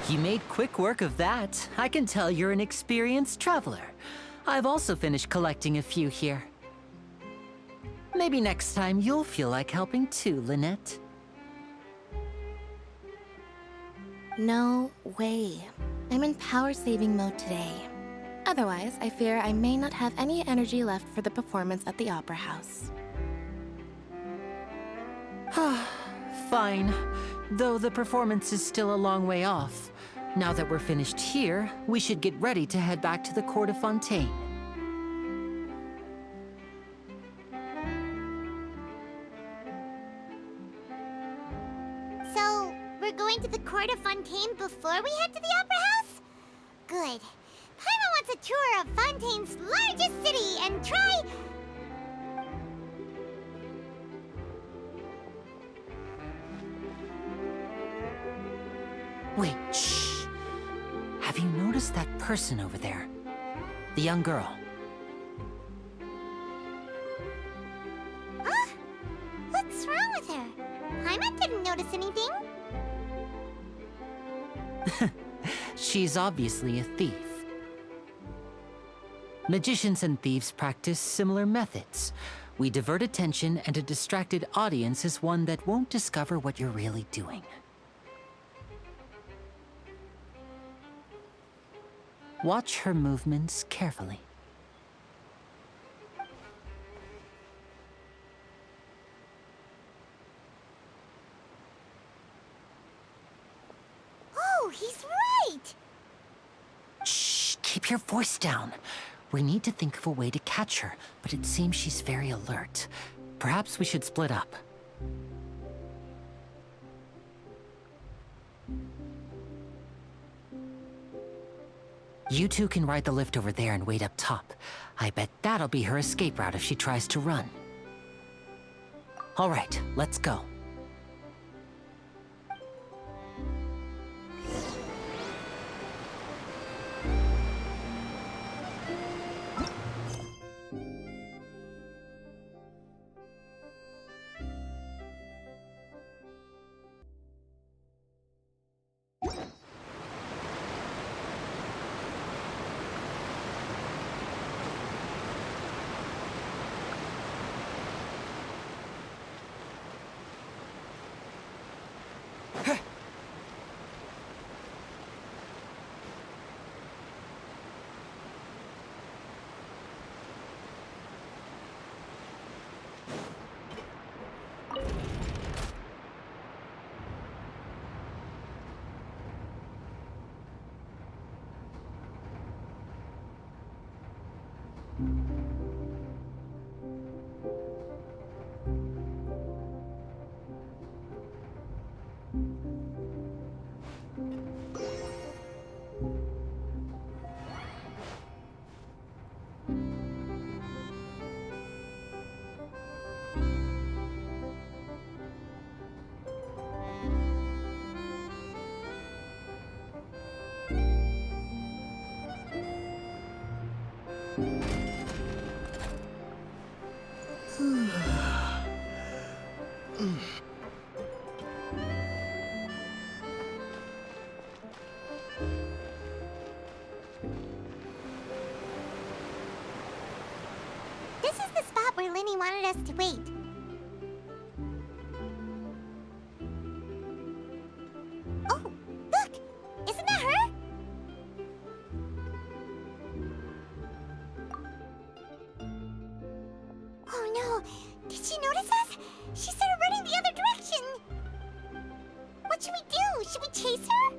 You made quick work of that. I can tell you're an experienced traveler. I've also finished collecting a few here. Maybe next time you'll feel like helping too, Lynette. No way. I'm in power-saving mode today. Otherwise, I fear I may not have any energy left for the performance at the Opera House. Fine. Though the performance is still a long way off. Now that we're finished here, we should get ready to head back to the Court of Fontейn. So, we're going to the Court of Fontейn before we head to the Opera House? Good. Paimon wants a tour of Fontaine's largest city and try... Wait, shh. Have you noticed that person over there? The young girl. Huh? What's wrong with her? Paimon didn't notice anything. She's obviously a thief. Magicians and thieves practice similar methods. We divert attention, and a distracted audience is one that won't discover what you're really doing. Watch her movements carefully. Oh, he's right! Shh, keep your voice down. We need to think of a way to catch her, but it seems she's very alert. Perhaps we should split up. You two can ride the lift over there and wait up top. I bet that'll be her escape route if she tries to run. All right, let's go. This is the spot where Linny wanted us to wait. Oh, look! Isn't that her? Oh no! Did she notice us? She started running the other direction! What should we do? Should we chase her?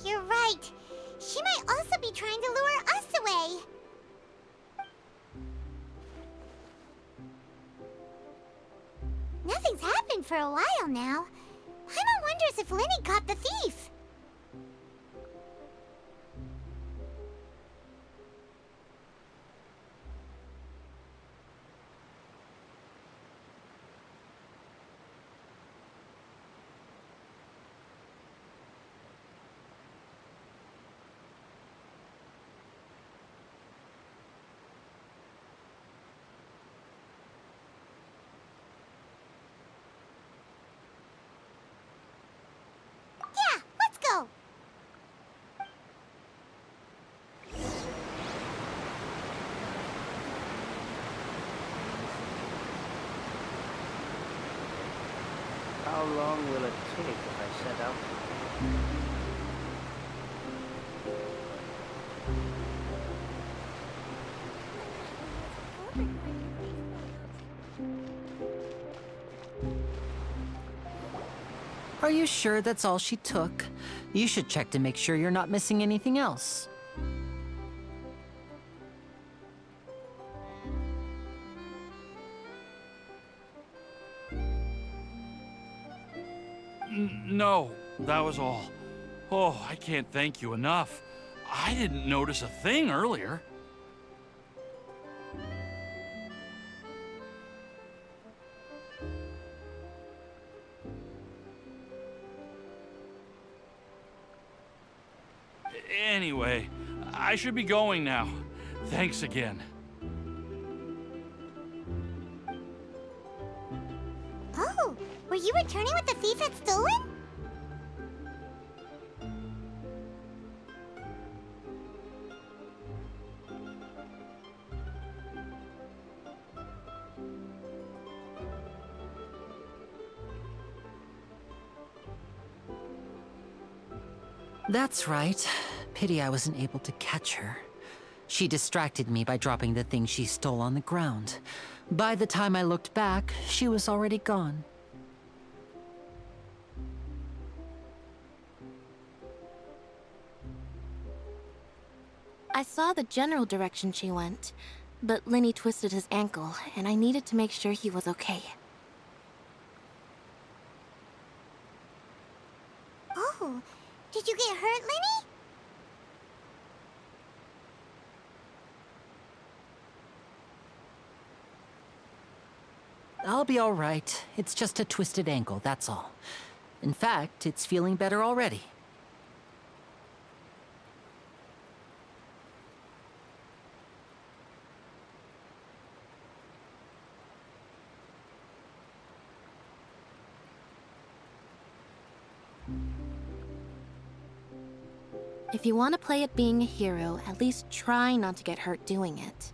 You're right. She might also be trying to lure us away. Nothing's happened for a while now. Paimon wonders if Linny caught the thief. Yeah, let's go. How long will it take if I set out? Are you sure that's all she took? You should check to make sure you're not missing anything else. No, that was all. Oh, I can't thank you enough. I didn't notice a thing earlier. Anyway, I should be going now. Thanks again. Oh, were you returning what the thief had stolen? That's right. Pity I wasn't able to catch her. She distracted me by dropping the thing she stole on the ground. By the time I looked back, she was already gone. I saw the general direction she went, but Linny twisted his ankle, and I needed to make sure he was okay. Oh, did you get hurt, Linny? I'll be all right. It's just a twisted ankle, that's all. In fact, it's feeling better already. If you want to play at being a hero, at least try not to get hurt doing it.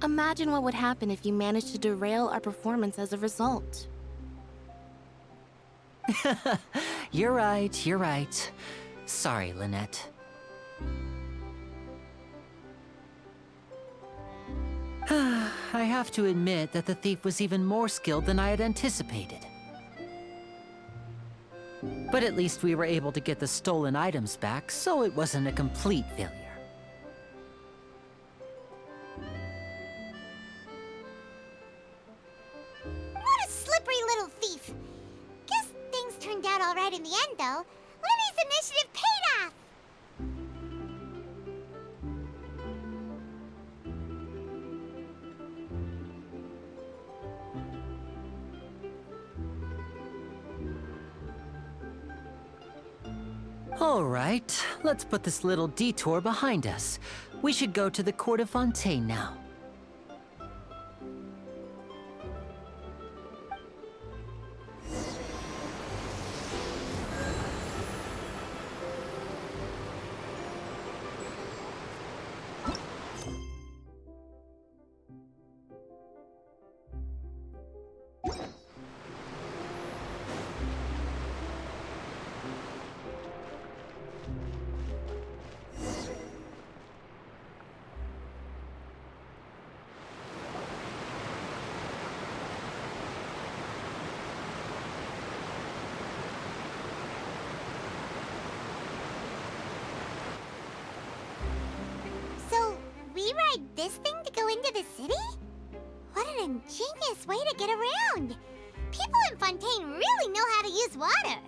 Imagine what would happen if you managed to derail our performance as a result. You're right, you're right. Sorry, Lynette. I have to admit that the thief was even more skilled than I had anticipated. But at least we were able to get the stolen items back, so it wasn't a complete failure. What a slippery little thief. Guess things turned out all right in the end, though. Lenny's initiative paid off. All right, let's put this little detour behind us. We should go to the Court of Fontейn now. So, we ride this thing to go into the city? What an ingenious way to get around! People in Fontейn really know how to use water!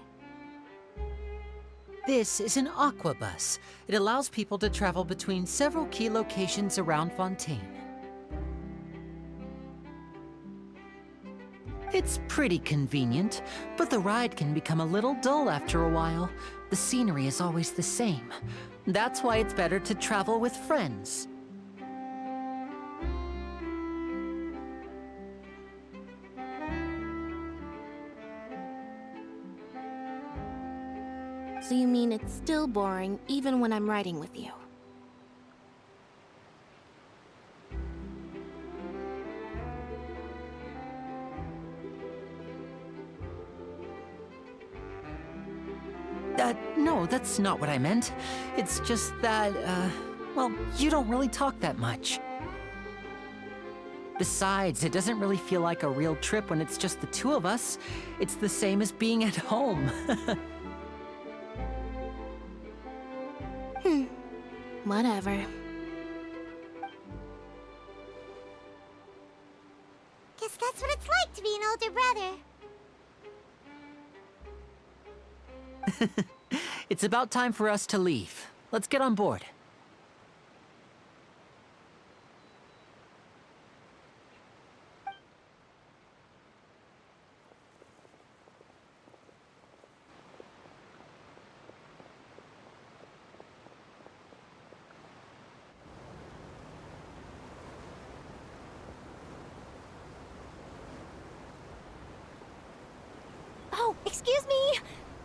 This is an aqua bus. It allows people to travel between several key locations around Fontейn. It's pretty convenient, but the ride can become a little dull after a while. The scenery is always the same. That's why it's better to travel with friends. So you mean it's still boring even when I'm riding with you? No, that's not what I meant. It's just that, well, you don't really talk that much. Besides, it doesn't really feel like a real trip when it's just the two of us. It's the same as being at home. Whatever. Guess that's what it's like to be an older brother. It's about time for us to leave. Let's get on board. Oh, excuse me!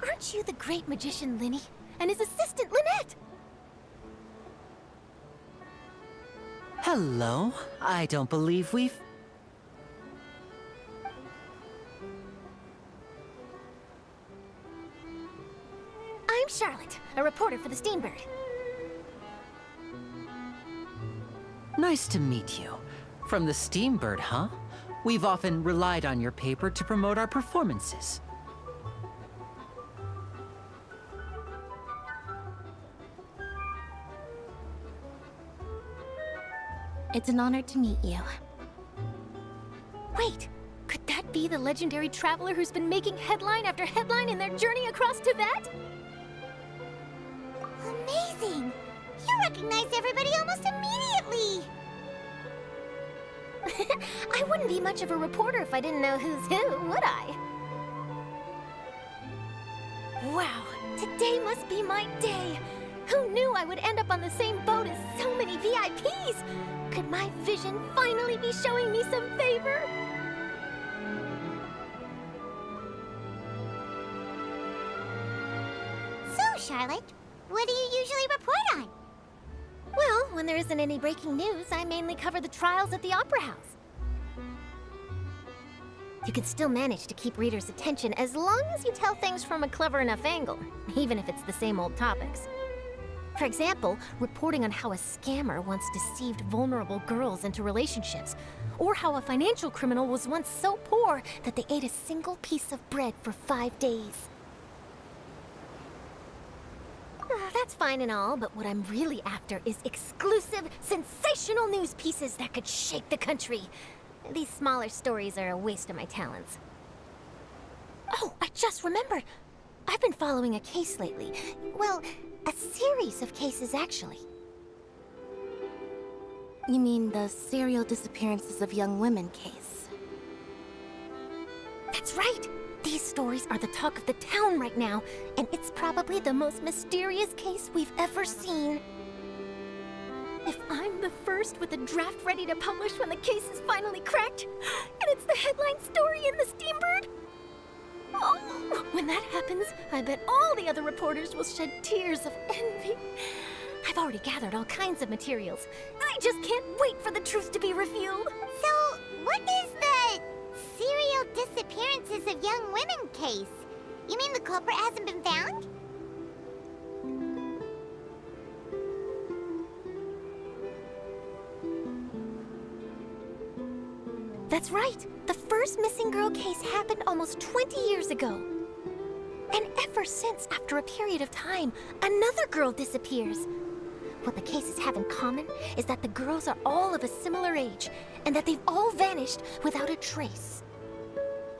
Aren't you the great magician Linny and his assistant Lynette? Hello. I don't believe we've... I'm Charlotte, a reporter for the Steambird. Nice to meet you. From the Steambird, huh? We've often relied on your paper to promote our performances. It's an honor to meet you. Wait, could that be the legendary traveler who's been making headline after headline in their journey across Tibet? Amazing! You recognize everybody almost immediately! I wouldn't be much of a reporter if I didn't know who's who, would I? Wow, today must be my day! Who knew I would end up on the same boat as so many VIPs? Could my vision finally be showing me some favor? So, Charlotte, what do you usually report on? Well, when there isn't any breaking news, I mainly cover the trials at the Opera House. You can still manage to keep readers' attention as long as you tell things from a clever enough angle, even if it's the same old topics. For example, reporting on how a scammer once deceived vulnerable girls into relationships, or how a financial criminal was once so poor that they ate a single piece of bread for 5 days. That's fine and all, but what I'm really after is exclusive, sensational news pieces that could shake the country. These smaller stories are a waste of my talents. Oh, I just remembered. I've been following a case lately. Well, a series of cases, actually. You mean the serial disappearances of young women case? That's right! These stories are the talk of the town right now, and it's probably the most mysterious case we've ever seen. If I'm the first with a draft ready to publish when the case is finally cracked, and it's the headline story in the Steambird, oh, when that happens, I bet all the other reporters will shed tears of envy. I've already gathered all kinds of materials. I just can't wait for the truth to be revealed. So, what is the serial disappearances of young women case? You mean the culprit hasn't been found? That's right. The first missing girl case happened almost 20 years ago. And ever since, after a period of time, another girl disappears. What the cases have in common is that the girls are all of a similar age, and that they've all vanished without a trace.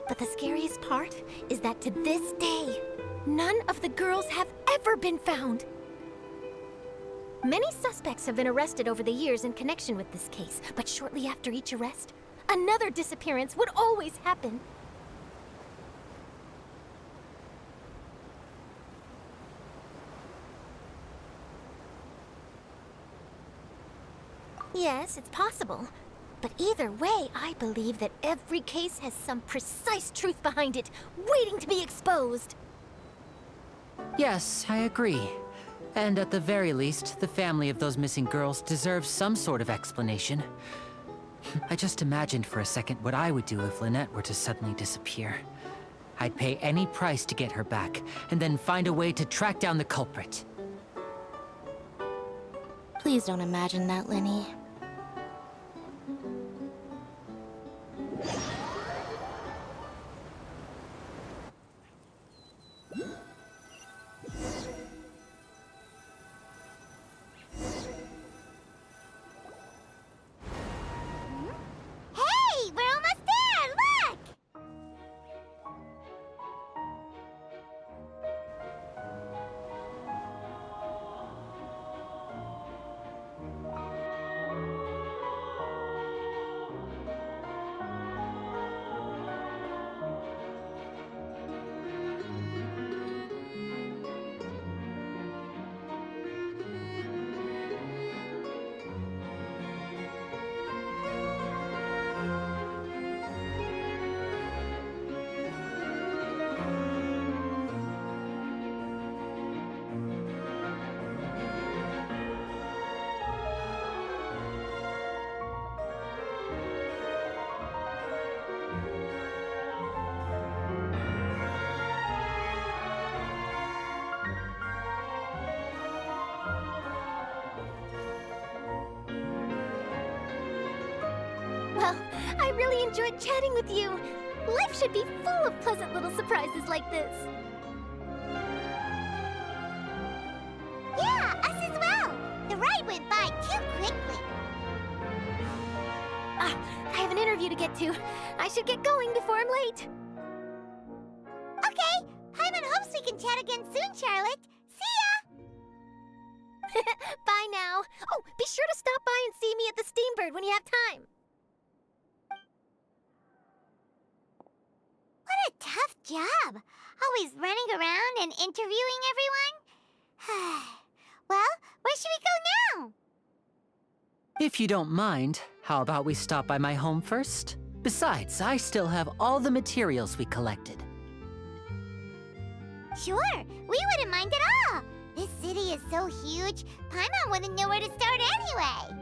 But the scariest part is that to this day, none of the girls have ever been found. Many suspects have been arrested over the years in connection with this case, but shortly after each arrest, another disappearance would always happen. Yes, it's possible. But either way, I believe that every case has some precise truth behind it, waiting to be exposed. Yes, I agree. And at the very least, the family of those missing girls deserves some sort of explanation. I just imagined for a second what I would do if Lynette were to suddenly disappear. I'd pay any price to get her back, and then find a way to track down the culprit. Please don't imagine that, Lenny. Hey, we're almost there! Look! Well, I really enjoyed chatting with you. Life should be full of pleasant little surprises like this. Yeah, us as well. The ride went by too quickly. Ah, I have an interview to get to. I should get going before I'm late. Okay, Paimon hopes we can chat again soon, Charlotte. See ya! Bye now. Oh, be sure to stop by and see me at the Steambird when you have time. What a tough job. Always running around and interviewing everyone. Well, where should we go now? If you don't mind, how about we stop by my home first? Besides, I still have all the materials we collected. Sure, we wouldn't mind at all. This city is so huge, Paimon wouldn't know where to start anyway.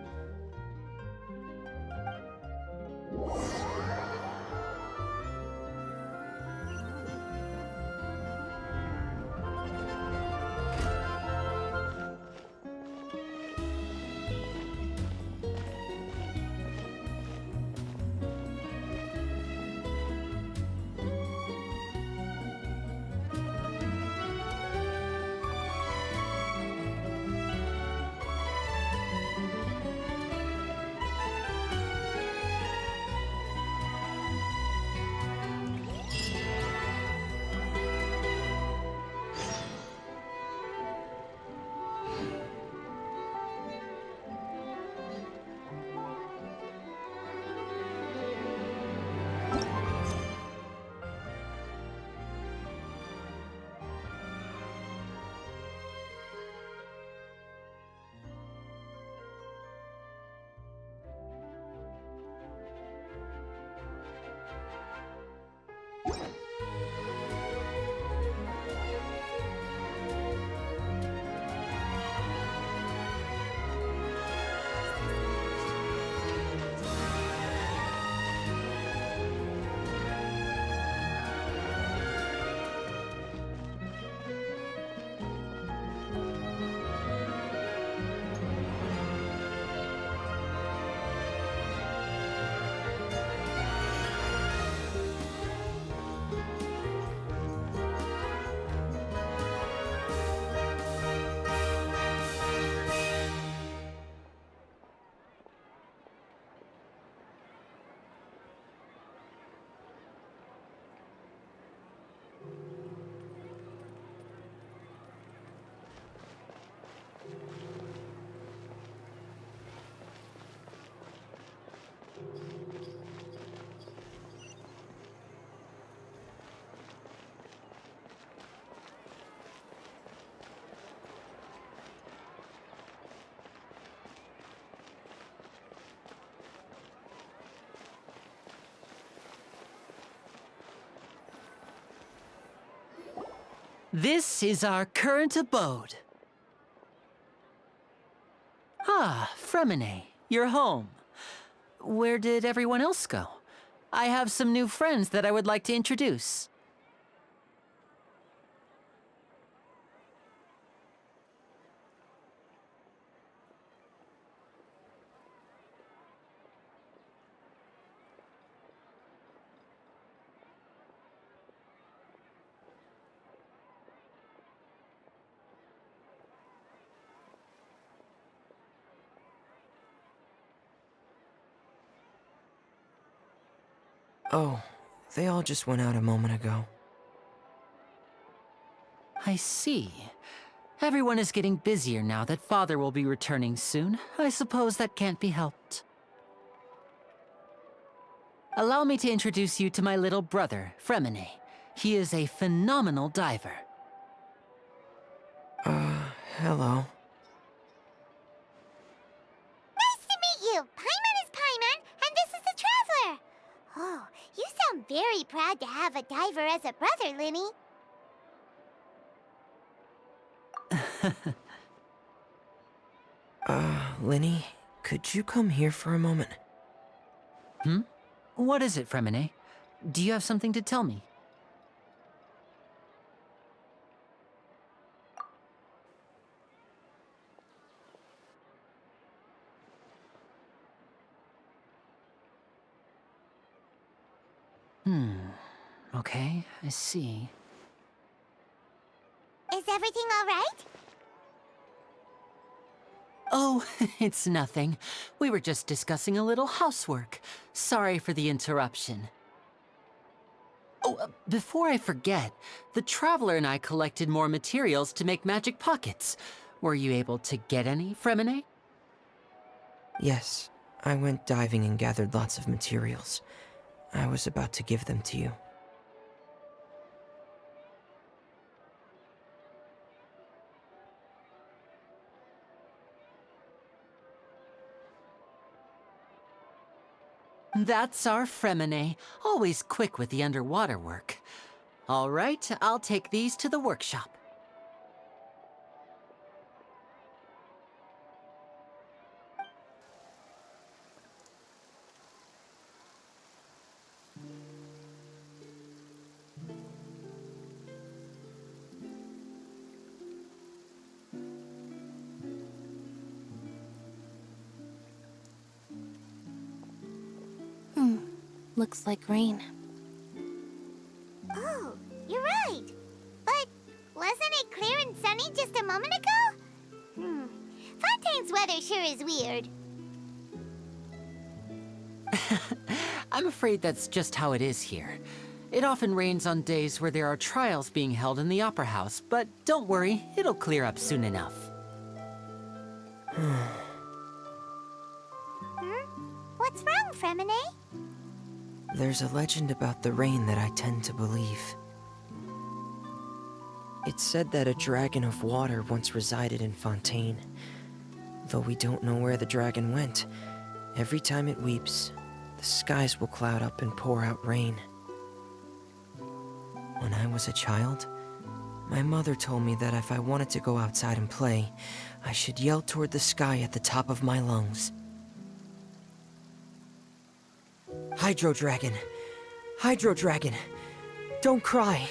This is our current abode. Ah, Fremine, you're home. Where did everyone else go? I have some new friends that I would like to introduce. Oh, they all just went out a moment ago. I see. Everyone is getting busier now that Father will be returning soon. I suppose that can't be helped. Allow me to introduce you to my little brother, Fremine. He is a phenomenal diver. Hello. Nice to meet you! Paimon is Paimon, and this is the Traveler! Oh, you sound very proud to have a diver as a brother, Linny. Linny, could you come here for a moment? What is it, Fremine? Do you have something to tell me? Okay, I see. Is everything all right? Oh, it's nothing. We were just discussing a little housework. Sorry for the interruption. Oh, before I forget, the Traveler and I collected more materials to make magic pockets. Were you able to get any, Fremine? Yes, I went diving and gathered lots of materials. I was about to give them to you. That's our Fremine, always quick with the underwater work. All right, I'll take these to the workshop. Looks like rain. Oh, you're right. But wasn't it clear and sunny just a moment ago? Fontaine's weather sure is weird. I'm afraid that's just how it is here. It often rains on days where there are trials being held in the Opera House, but don't worry, it'll clear up soon enough. What's wrong, Fremine? There's a legend about the rain that I tend to believe. It's said that a dragon of water once resided in Ffontaine. Though we don't know where the dragon went, every time it weeps, the skies will cloud up and pour out rain. When I was a child, my mother told me that if I wanted to go outside and play, I should yell toward the sky at the top of my lungs. Hydro Dragon! Hydro Dragon! Don't cry!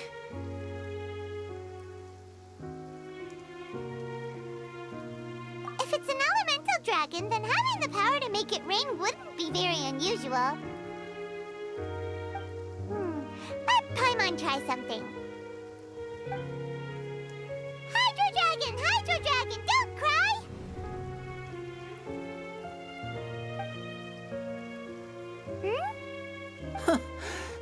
If it's an elemental dragon, then having the power to make it rain wouldn't be very unusual. Let Paimon try something. Hydro Dragon, don't cry!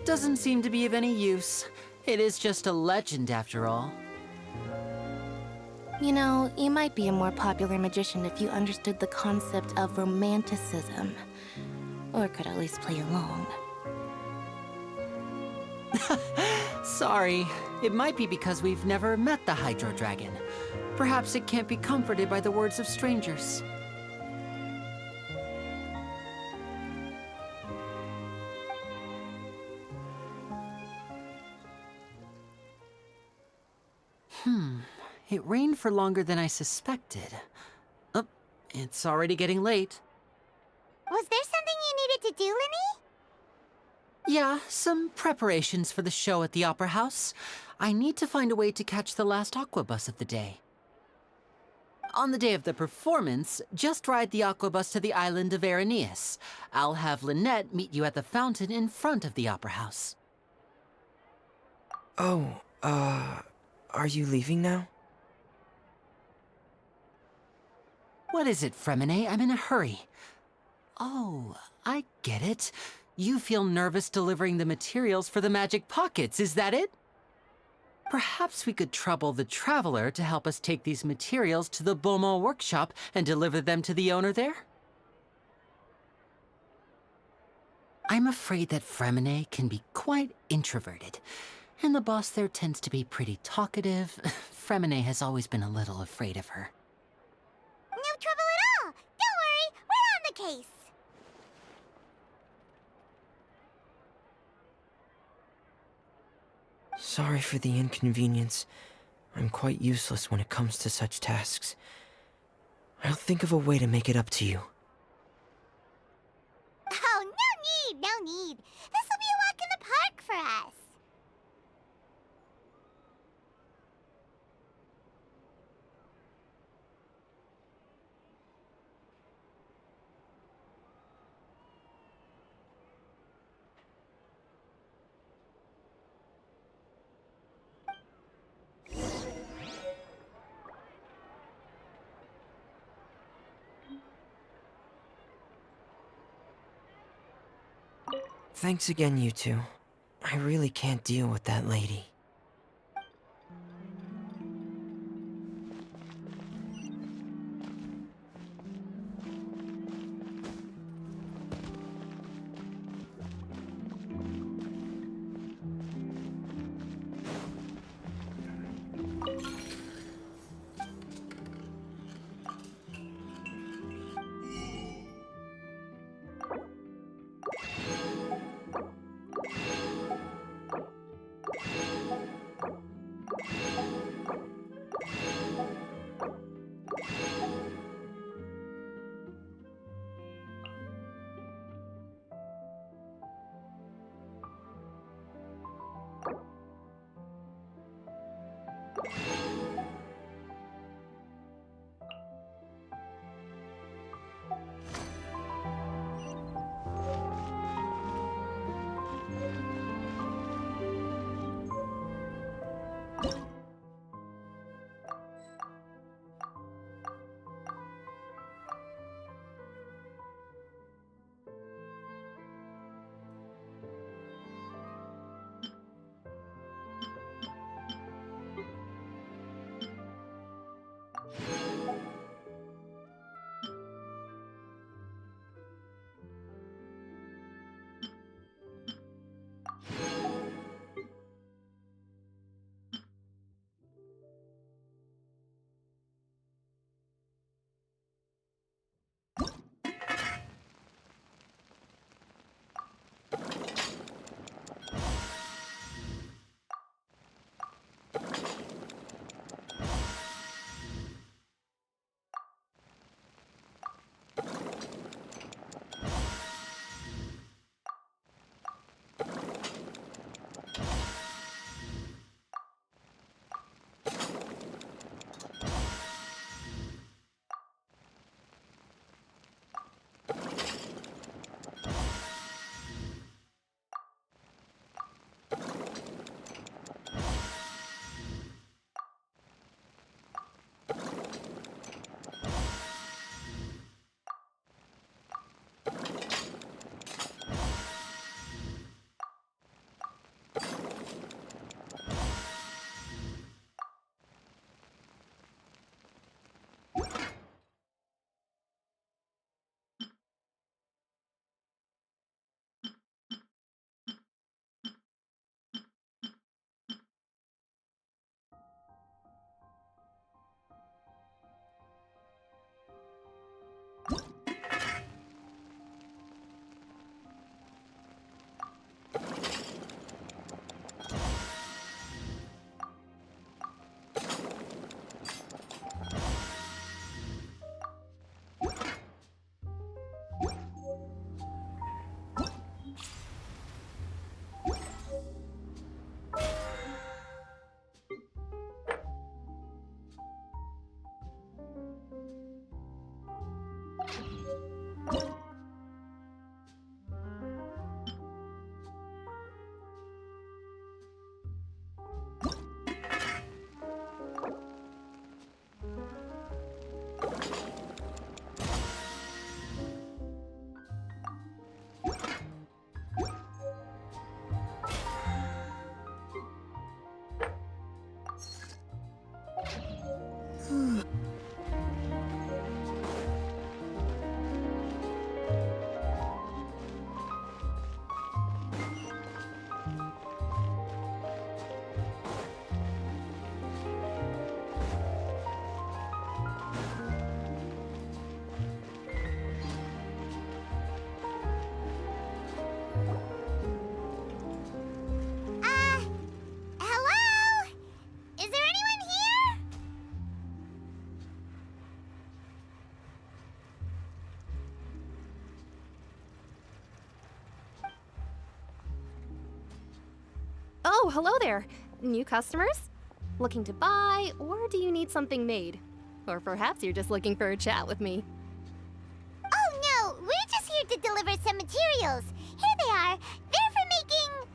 Doesn't seem to be of any use. It is just a legend after all. You know, you might be a more popular magician if you understood the concept of romanticism. Or could at least play along. Sorry. It might be because we've never met the Hydro Dragon. Perhaps it can't be comforted by the words of strangers. It rained for longer than I suspected. Oh, it's already getting late. Was there something you needed to do, Linny? Yeah, some preparations for the show at the Opera House. I need to find a way to catch the last aqua bus of the day. On the day of the performance, just ride the aqua bus to the island of Araneus. I'll have Lynette meet you at the fountain in front of the Opera House. Oh, are you leaving now? What is it, Fremine? I'm in a hurry. Oh, I get it. You feel nervous delivering the materials for the magic pockets, is that it? Perhaps we could trouble the Traveler to help us take these materials to the Beaumont workshop and deliver them to the owner there? I'm afraid that Fremine can be quite introverted, and the boss there tends to be pretty talkative. Fremine has always been a little afraid of her. No trouble at all. Don't worry, we're on the case. Sorry for the inconvenience. I'm quite useless when it comes to such tasks. I'll think of a way to make it up to you. Oh, no need. This will be a walk in the park for us. Thanks again, you two. I really can't deal with that lady. Oh, hello there. New customers? Looking to buy, or do you need something made? Or perhaps you're just looking for a chat with me. Oh no, we're just here to deliver some materials. Here they are. They're for making...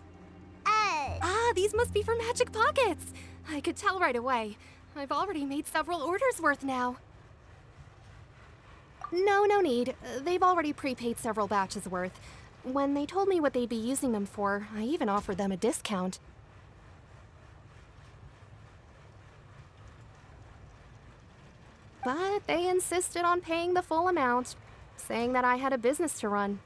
Ah, these must be for Magic Pockets. I could tell right away. I've already made several orders worth now. No need. They've already prepaid several batches worth. When they told me what they'd be using them for, I even offered them a discount. But they insisted on paying the full amount, saying that I had a business to run.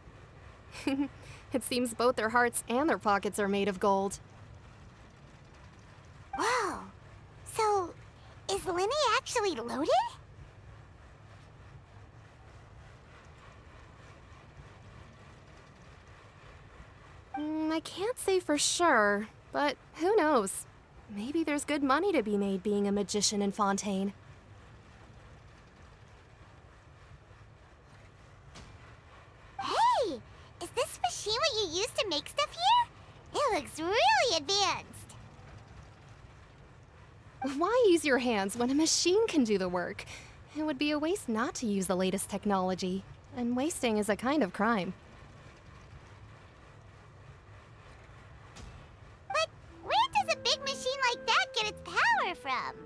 It seems both their hearts and their pockets are made of gold. Whoa. So, is Linny actually loaded? I can't say for sure, but who knows? Maybe there's good money to be made being a magician in Fontейn. Hey! Is this machine what you use to make stuff here? It looks really advanced. Why use your hands when a machine can do the work? It would be a waste not to use the latest technology, and wasting is a kind of crime. But where does a big machine like that get its power from?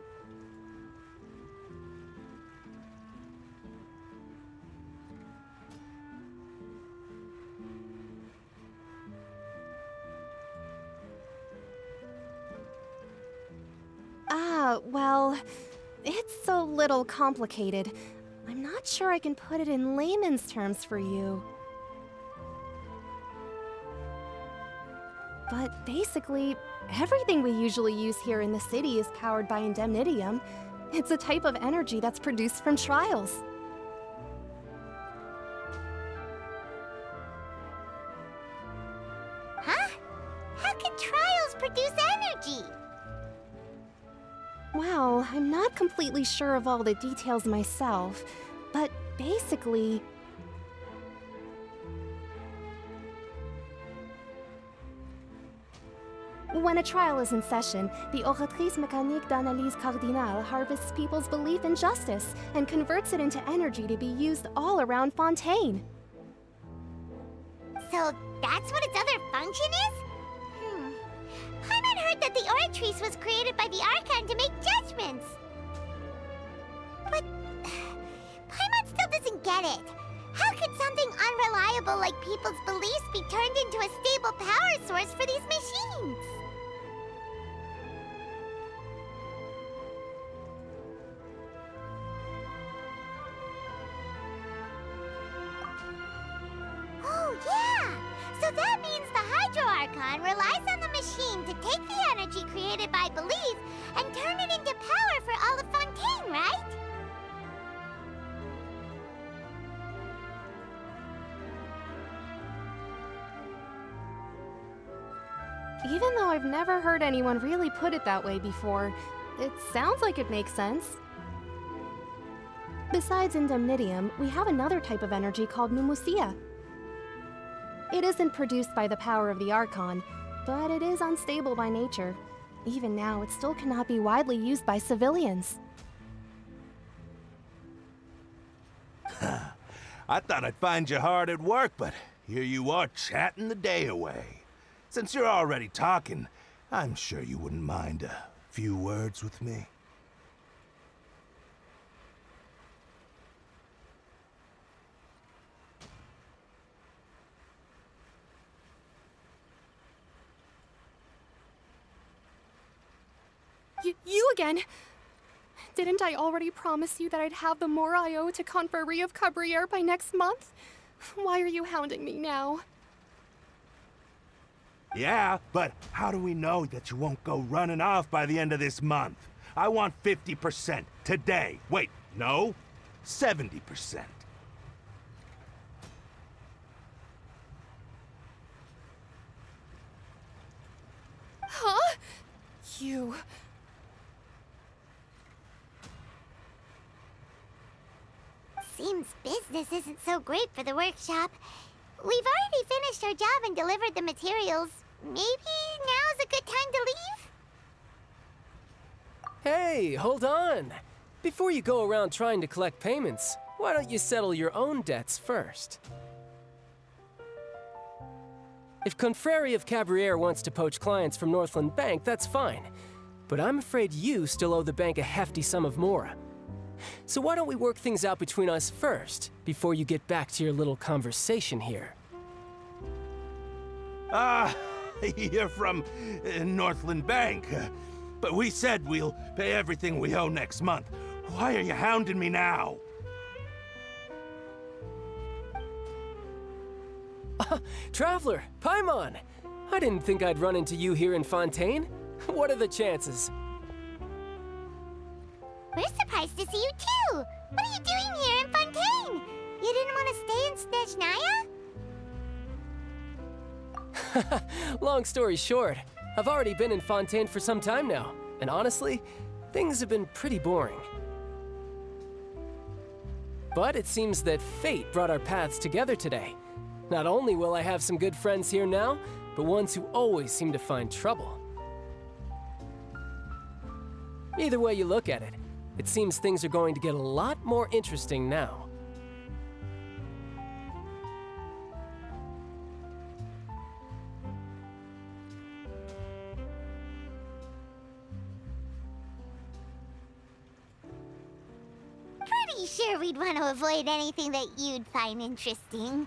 Well, it's a little complicated. I'm not sure I can put it in layman's terms for you. But basically, everything we usually use here in the city is powered by indemnitium. It's a type of energy that's produced from trials. Huh? How can trials produce energy? Well, I'm not completely sure of all the details myself, but basically... When a trial is in session, the Oratrice Mécanique d'Analyse Cardinale harvests people's belief in justice and converts it into energy to be used all around Fontейn. So that's what its other function is? Paimon heard that the Oratrice was created by the Archon to make judgments. But Paimon still doesn't get it. How could something unreliable like people's beliefs be turned into a stable power source for these machines? Oh, yeah! So that means the Hydro Archon relies on the machine to take the energy created by belief and turn it into power for all of Fontейn, right? Even though I've never heard anyone really put it that way before, it sounds like it makes sense. Besides indemnitium, we have another type of energy called pneumosia. It isn't produced by the power of the Archon, but it is unstable by nature. Even now, it still cannot be widely used by civilians. I thought I'd find you hard at work, but here you are chatting the day away. Since you're already talking, I'm sure you wouldn't mind a few words with me. You again? Didn't I already promise you that I'd have the more I owe to Confrérie of Cabriere by next month? Why are you hounding me now? Yeah, but how do we know that you won't go running off by the end of this month? I want 50% today. Wait, no, 70%. Huh? You... Seems business isn't so great for the workshop. We've already finished our job and delivered the materials. Maybe now's a good time time to leave? Hey, hold on. Before you go around trying to collect payments, why don't you settle your own debts first? If Confrérie of Cabriere wants to poach clients from Northland Bank, that's fine. But I'm afraid you still owe the bank a hefty sum of mora. So why don't we work things out between us first, before you get back to your little conversation here? You're from Northland Bank. But we said we'll pay everything we owe next month. Why are you hounding me now? Traveler, Paimon! I didn't think I'd run into you here in Ffontein. What are the chances? We're surprised to see you too! What are you doing here in Ffontein? You didn't want to stay in Snezhnaya? Long story short, I've already been in Ffontein for some time now, and honestly, things have been pretty boring. But it seems that fate brought our paths together today. Not only will I have some good friends here now, but ones who always seem to find trouble. Either way you look at it, it seems things are going to get a lot more interesting now. Pretty sure we'd want to avoid anything that you'd find interesting.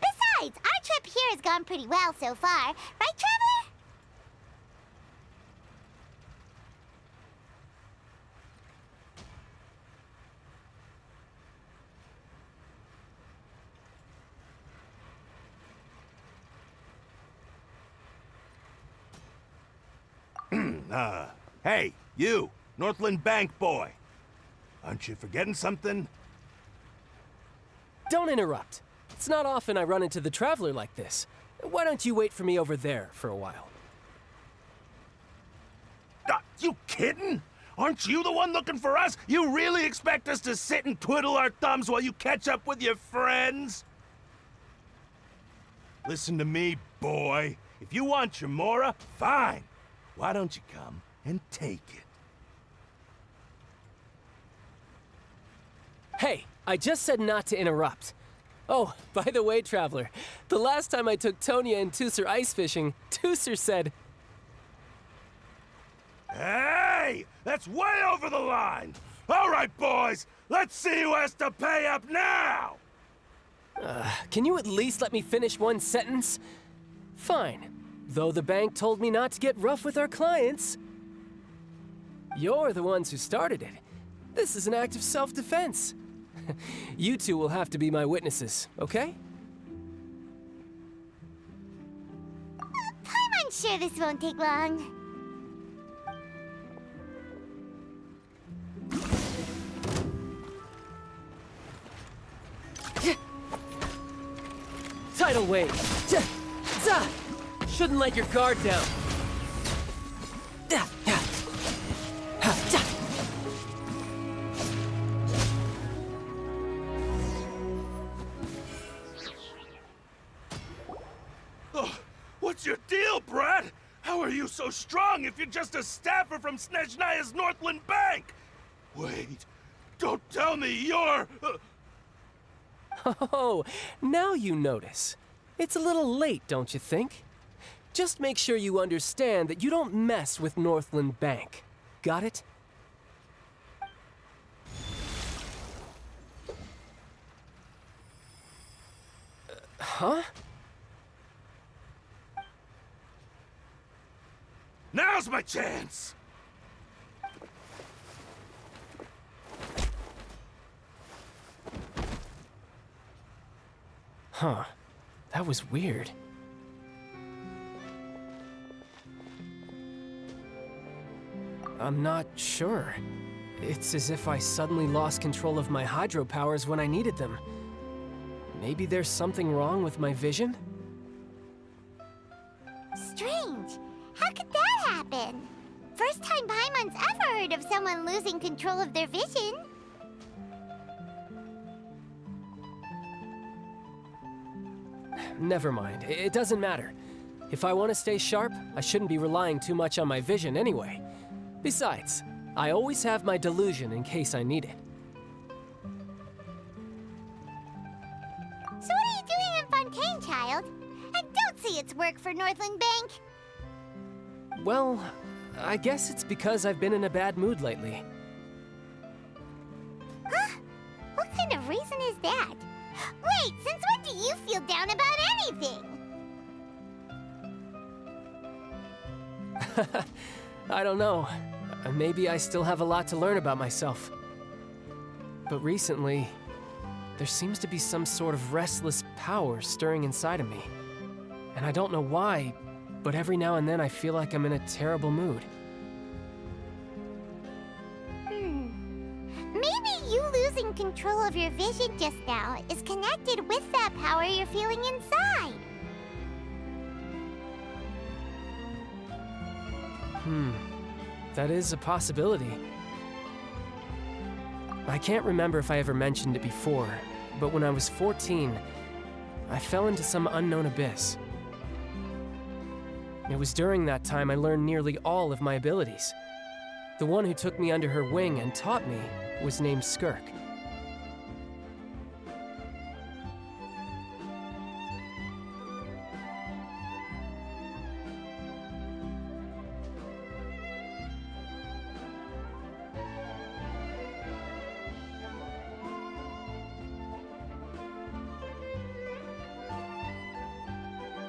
Besides, our trip here has gone pretty well so far. Right, Traveler? Hey, you, Northland Bank boy. Aren't you forgetting something? Don't interrupt. It's not often I run into the Traveler like this. Why don't you wait for me over there for a while? You kidding? Aren't you the one looking for us? You really expect us to sit and twiddle our thumbs while you catch up with your friends? Listen to me, boy. If you want your mora, fine. Why don't you come and take it? Hey, I just said not to interrupt. Oh, by the way, Traveler, the last time I took Tonya and Tusser ice fishing, Tusser said... Hey! That's way over the line! All right, boys, let's see who has to pay up now! Can you at least let me finish one sentence? Fine. Though the bank told me not to get rough with our clients. You're the ones who started it. This is an act of self-defense. You two will have to be my witnesses, okay? I'm sure this won't take long. Tidal wave! Shouldn't let your guard down. What's your deal, Brad? How are you so strong if you're just a staffer from Snezhnaya's Northland Bank? Wait, don't tell me you're... Oh, now you notice. It's a little late, don't you think? Just make sure you understand that you don't mess with Northland Bank. Got it? Huh? Now's my chance! Huh. That was weird. I'm not sure. It's as if I suddenly lost control of my hydro powers when I needed them. Maybe there's something wrong with my vision? Strange. How could that happen? First time Paimon's ever heard of someone losing control of their vision. Never mind. It doesn't matter. If I want to stay sharp, I shouldn't be relying too much on my vision anyway. Besides, I always have my delusion in case I need it. So what are you doing in Fontaine, child? And don't say it's work for Northland Bank. Well, I guess it's because I've been in a bad mood lately. Huh? What kind of reason is that? Wait, since when do you feel down about anything? I don't know. Maybe I still have a lot to learn about myself. But recently, there seems to be some sort of restless power stirring inside of me. And I don't know why, but every now and then I feel like I'm in a terrible mood. Maybe you losing control of your vision just now is connected with that power you're feeling inside. That is a possibility. I can't remember if I ever mentioned it before, but when I was 14, I fell into some unknown abyss. It was during that time I learned nearly all of my abilities. The one who took me under her wing and taught me was named Skirk.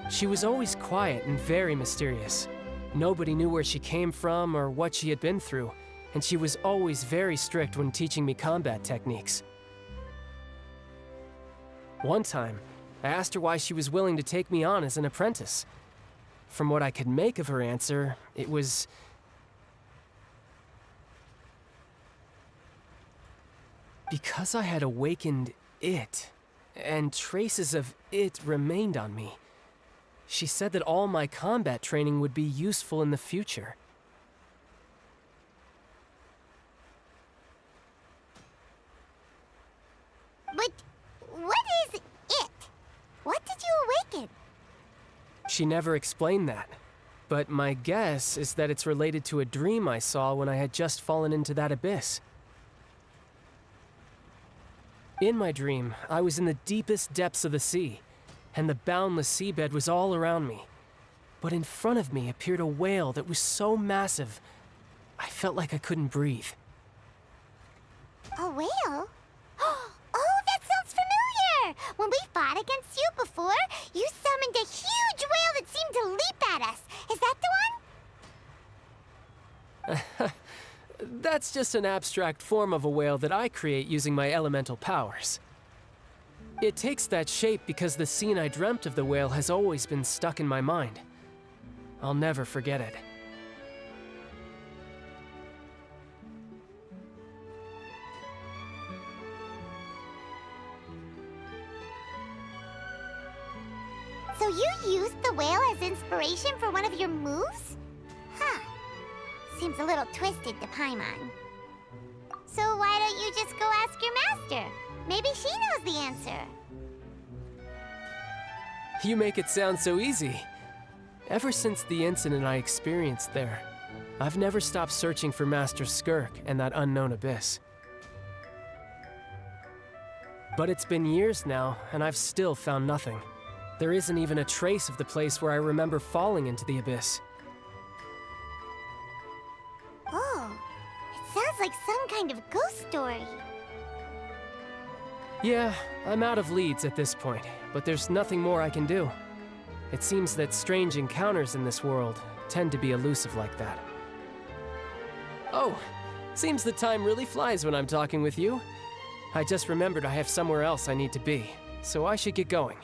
She was always quiet and very mysterious. Nobody knew where she came from or what she had been through, and she was always very strict when teaching me combat techniques. One time, I asked her why she was willing to take me on as an apprentice. From what I could make of her answer, it was... because I had awakened it, and traces of it remained on me. She said that all my combat training would be useful in the future. But what is it? What did you awaken? She never explained that, but my guess is that it's related to a dream I saw when I had just fallen into that abyss. In my dream, I was in the deepest depths of the sea, and the boundless seabed was all around me. But in front of me appeared a whale that was so massive, I felt like I couldn't breathe. A whale? Oh, that sounds familiar! When we fought against you before, you summoned a huge whale that seemed to leap at us. Is that the one? That's just an abstract form of a whale that I create using my elemental powers. It takes that shape because the scene I dreamt of the whale has always been stuck in my mind. I'll never forget it. So you used the whale as inspiration for one of your moves? Huh. Seems a little twisted to Paimon. So why don't you just go ask your master? Maybe she knows the answer. You make it sound so easy. Ever since the incident I experienced there, I've never stopped searching for Master Skirk and that unknown abyss. But it's been years now, and I've still found nothing. There isn't even a trace of the place where I remember falling into the abyss. Oh, it sounds like some kind of ghost story. Yeah, I'm out of leads at this point, but there's nothing more I can do. It seems that strange encounters in this world tend to be elusive like that. Oh, seems the time really flies when I'm talking with you. I just remembered I have somewhere else I need to be, so I should get going.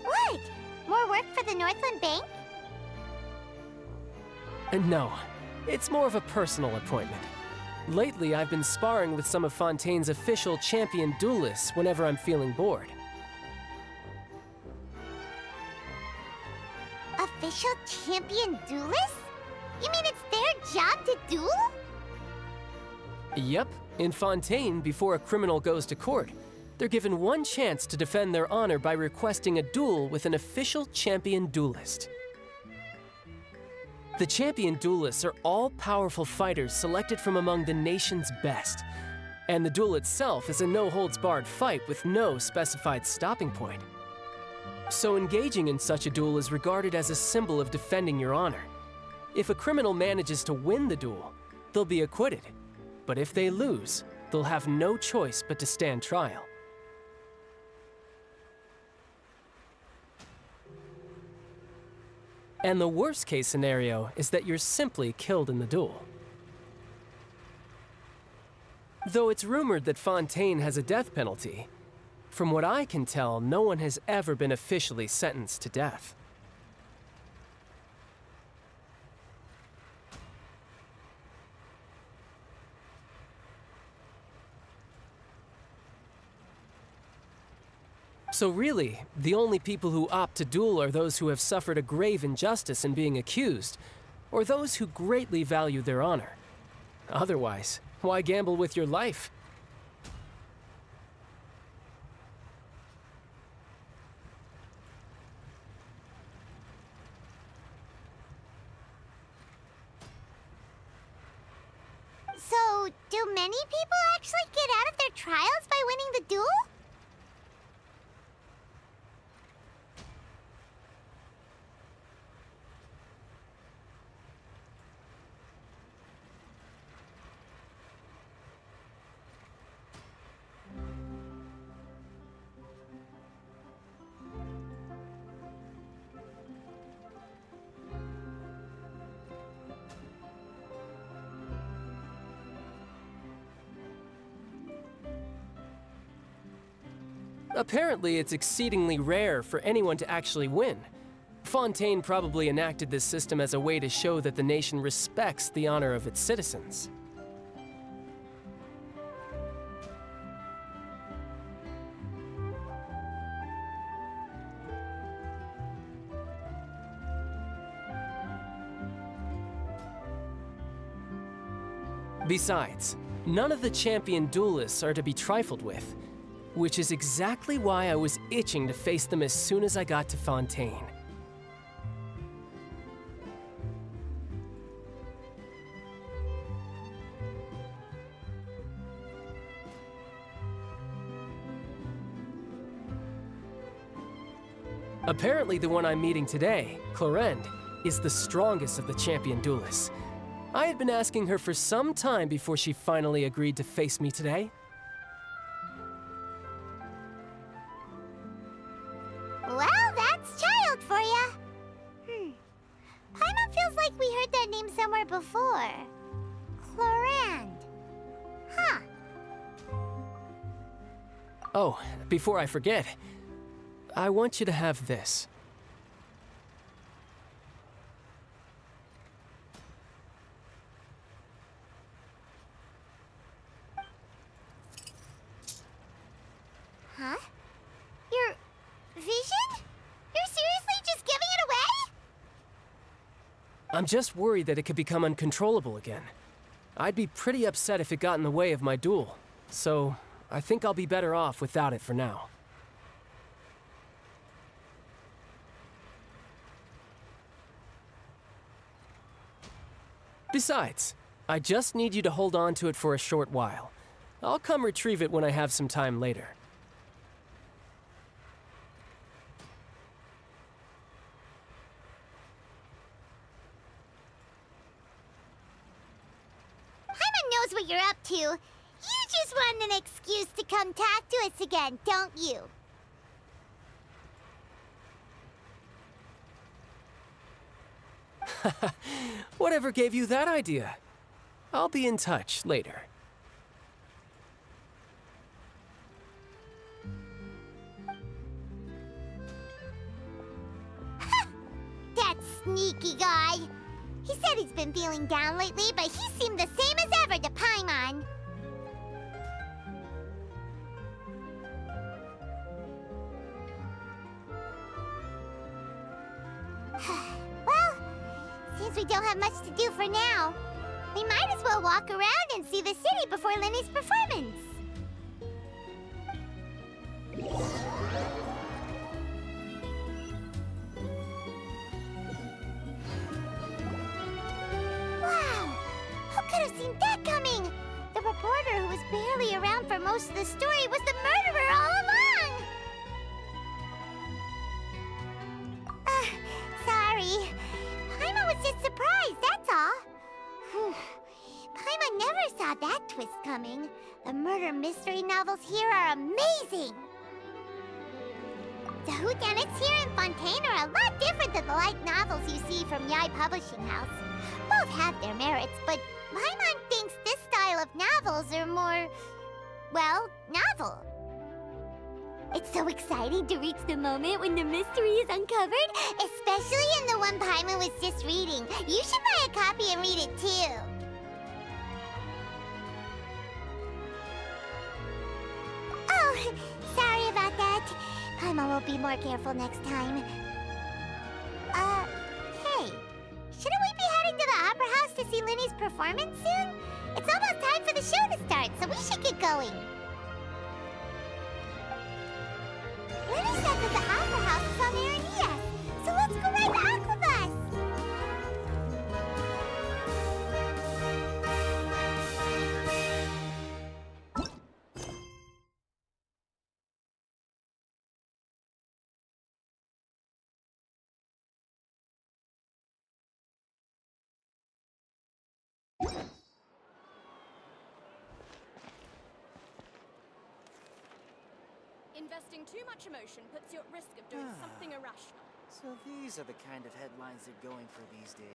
What? More work for the Northland Bank? No, it's more of a personal appointment. Lately, I've been sparring with some of Fontaine's official champion duelists whenever I'm feeling bored. Official champion duelists? You mean it's their job to duel? Yep, in Fontaine, before a criminal goes to court, they're given one chance to defend their honor by requesting a duel with an official champion duelist. The champion duelists are all-powerful fighters selected from among the nation's best, and the duel itself is a no-holds-barred fight with no specified stopping point. So engaging in such a duel is regarded as a symbol of defending your honor. If a criminal manages to win the duel, they'll be acquitted. But if they lose, they'll have no choice but to stand trial. And the worst-case scenario is that you're simply killed in the duel. Though it's rumored that Fontейн has a death penalty, from what I can tell, no one has ever been officially sentenced to death. So really, the only people who opt to duel are those who have suffered a grave injustice in being accused, or those who greatly value their honor. Otherwise, why gamble with your life? So, do many people actually get out of their trials by winning the duel? Apparently, it's exceedingly rare for anyone to actually win. Fontейн probably enacted this system as a way to show that the nation respects the honor of its citizens. Besides, none of the champion duelists are to be trifled with, which is exactly why I was itching to face them as soon as I got to Fontейn. Apparently the one I'm meeting today, Clorend, is the strongest of the champion duelists. I had been asking her for some time before she finally agreed to face me today. Well, that's child for ya. Paimon feels like we heard that name somewhere before. Clorend. Huh. Oh, before I forget, I want you to have this. Huh? Your vision? You're seriously just giving it away? I'm just worried that it could become uncontrollable again. I'd be pretty upset if it got in the way of my duel, so I think I'll be better off without it for now. Besides, I just need you to hold on to it for a short while. I'll come retrieve it when I have some time later. Knows what you're up to. You just want an excuse to come talk to us again, don't you? Whatever gave you that idea? I'll be in touch later. That sneaky guy. He said he's been feeling down lately, but he seemed the same as ever to Paimon. Well, since we don't have much to do for now, we might as well walk around and see the city before Lenny's performance. Wow! Who could have seen that coming? The reporter who was barely around for most of the story was the murderer all along! Sorry. Paimon was just surprised, that's all. Paimon never saw that twist coming. The murder mystery novels here are amazing! The whodunits here in Fontейn are a lot different than the light novels you see from Yai Publishing House. Both have their merits, but Paimon thinks this style of novels are more, well, novel. It's so exciting to reach the moment when the mystery is uncovered, especially in the one Paimon was just reading. You should buy a copy and read it too. Oh, sorry about that. Paimon will be more careful next time. Hey, shouldn't we be heading to the Opera House to see Linny's performance soon? It's almost time for the show to start, so we should get going. Linny said that the Opera House is on Aranias, so let's go ride the Aquabus! Investing too much emotion puts you at risk of doing something irrational. So these are the kind of headlines they're going for these days.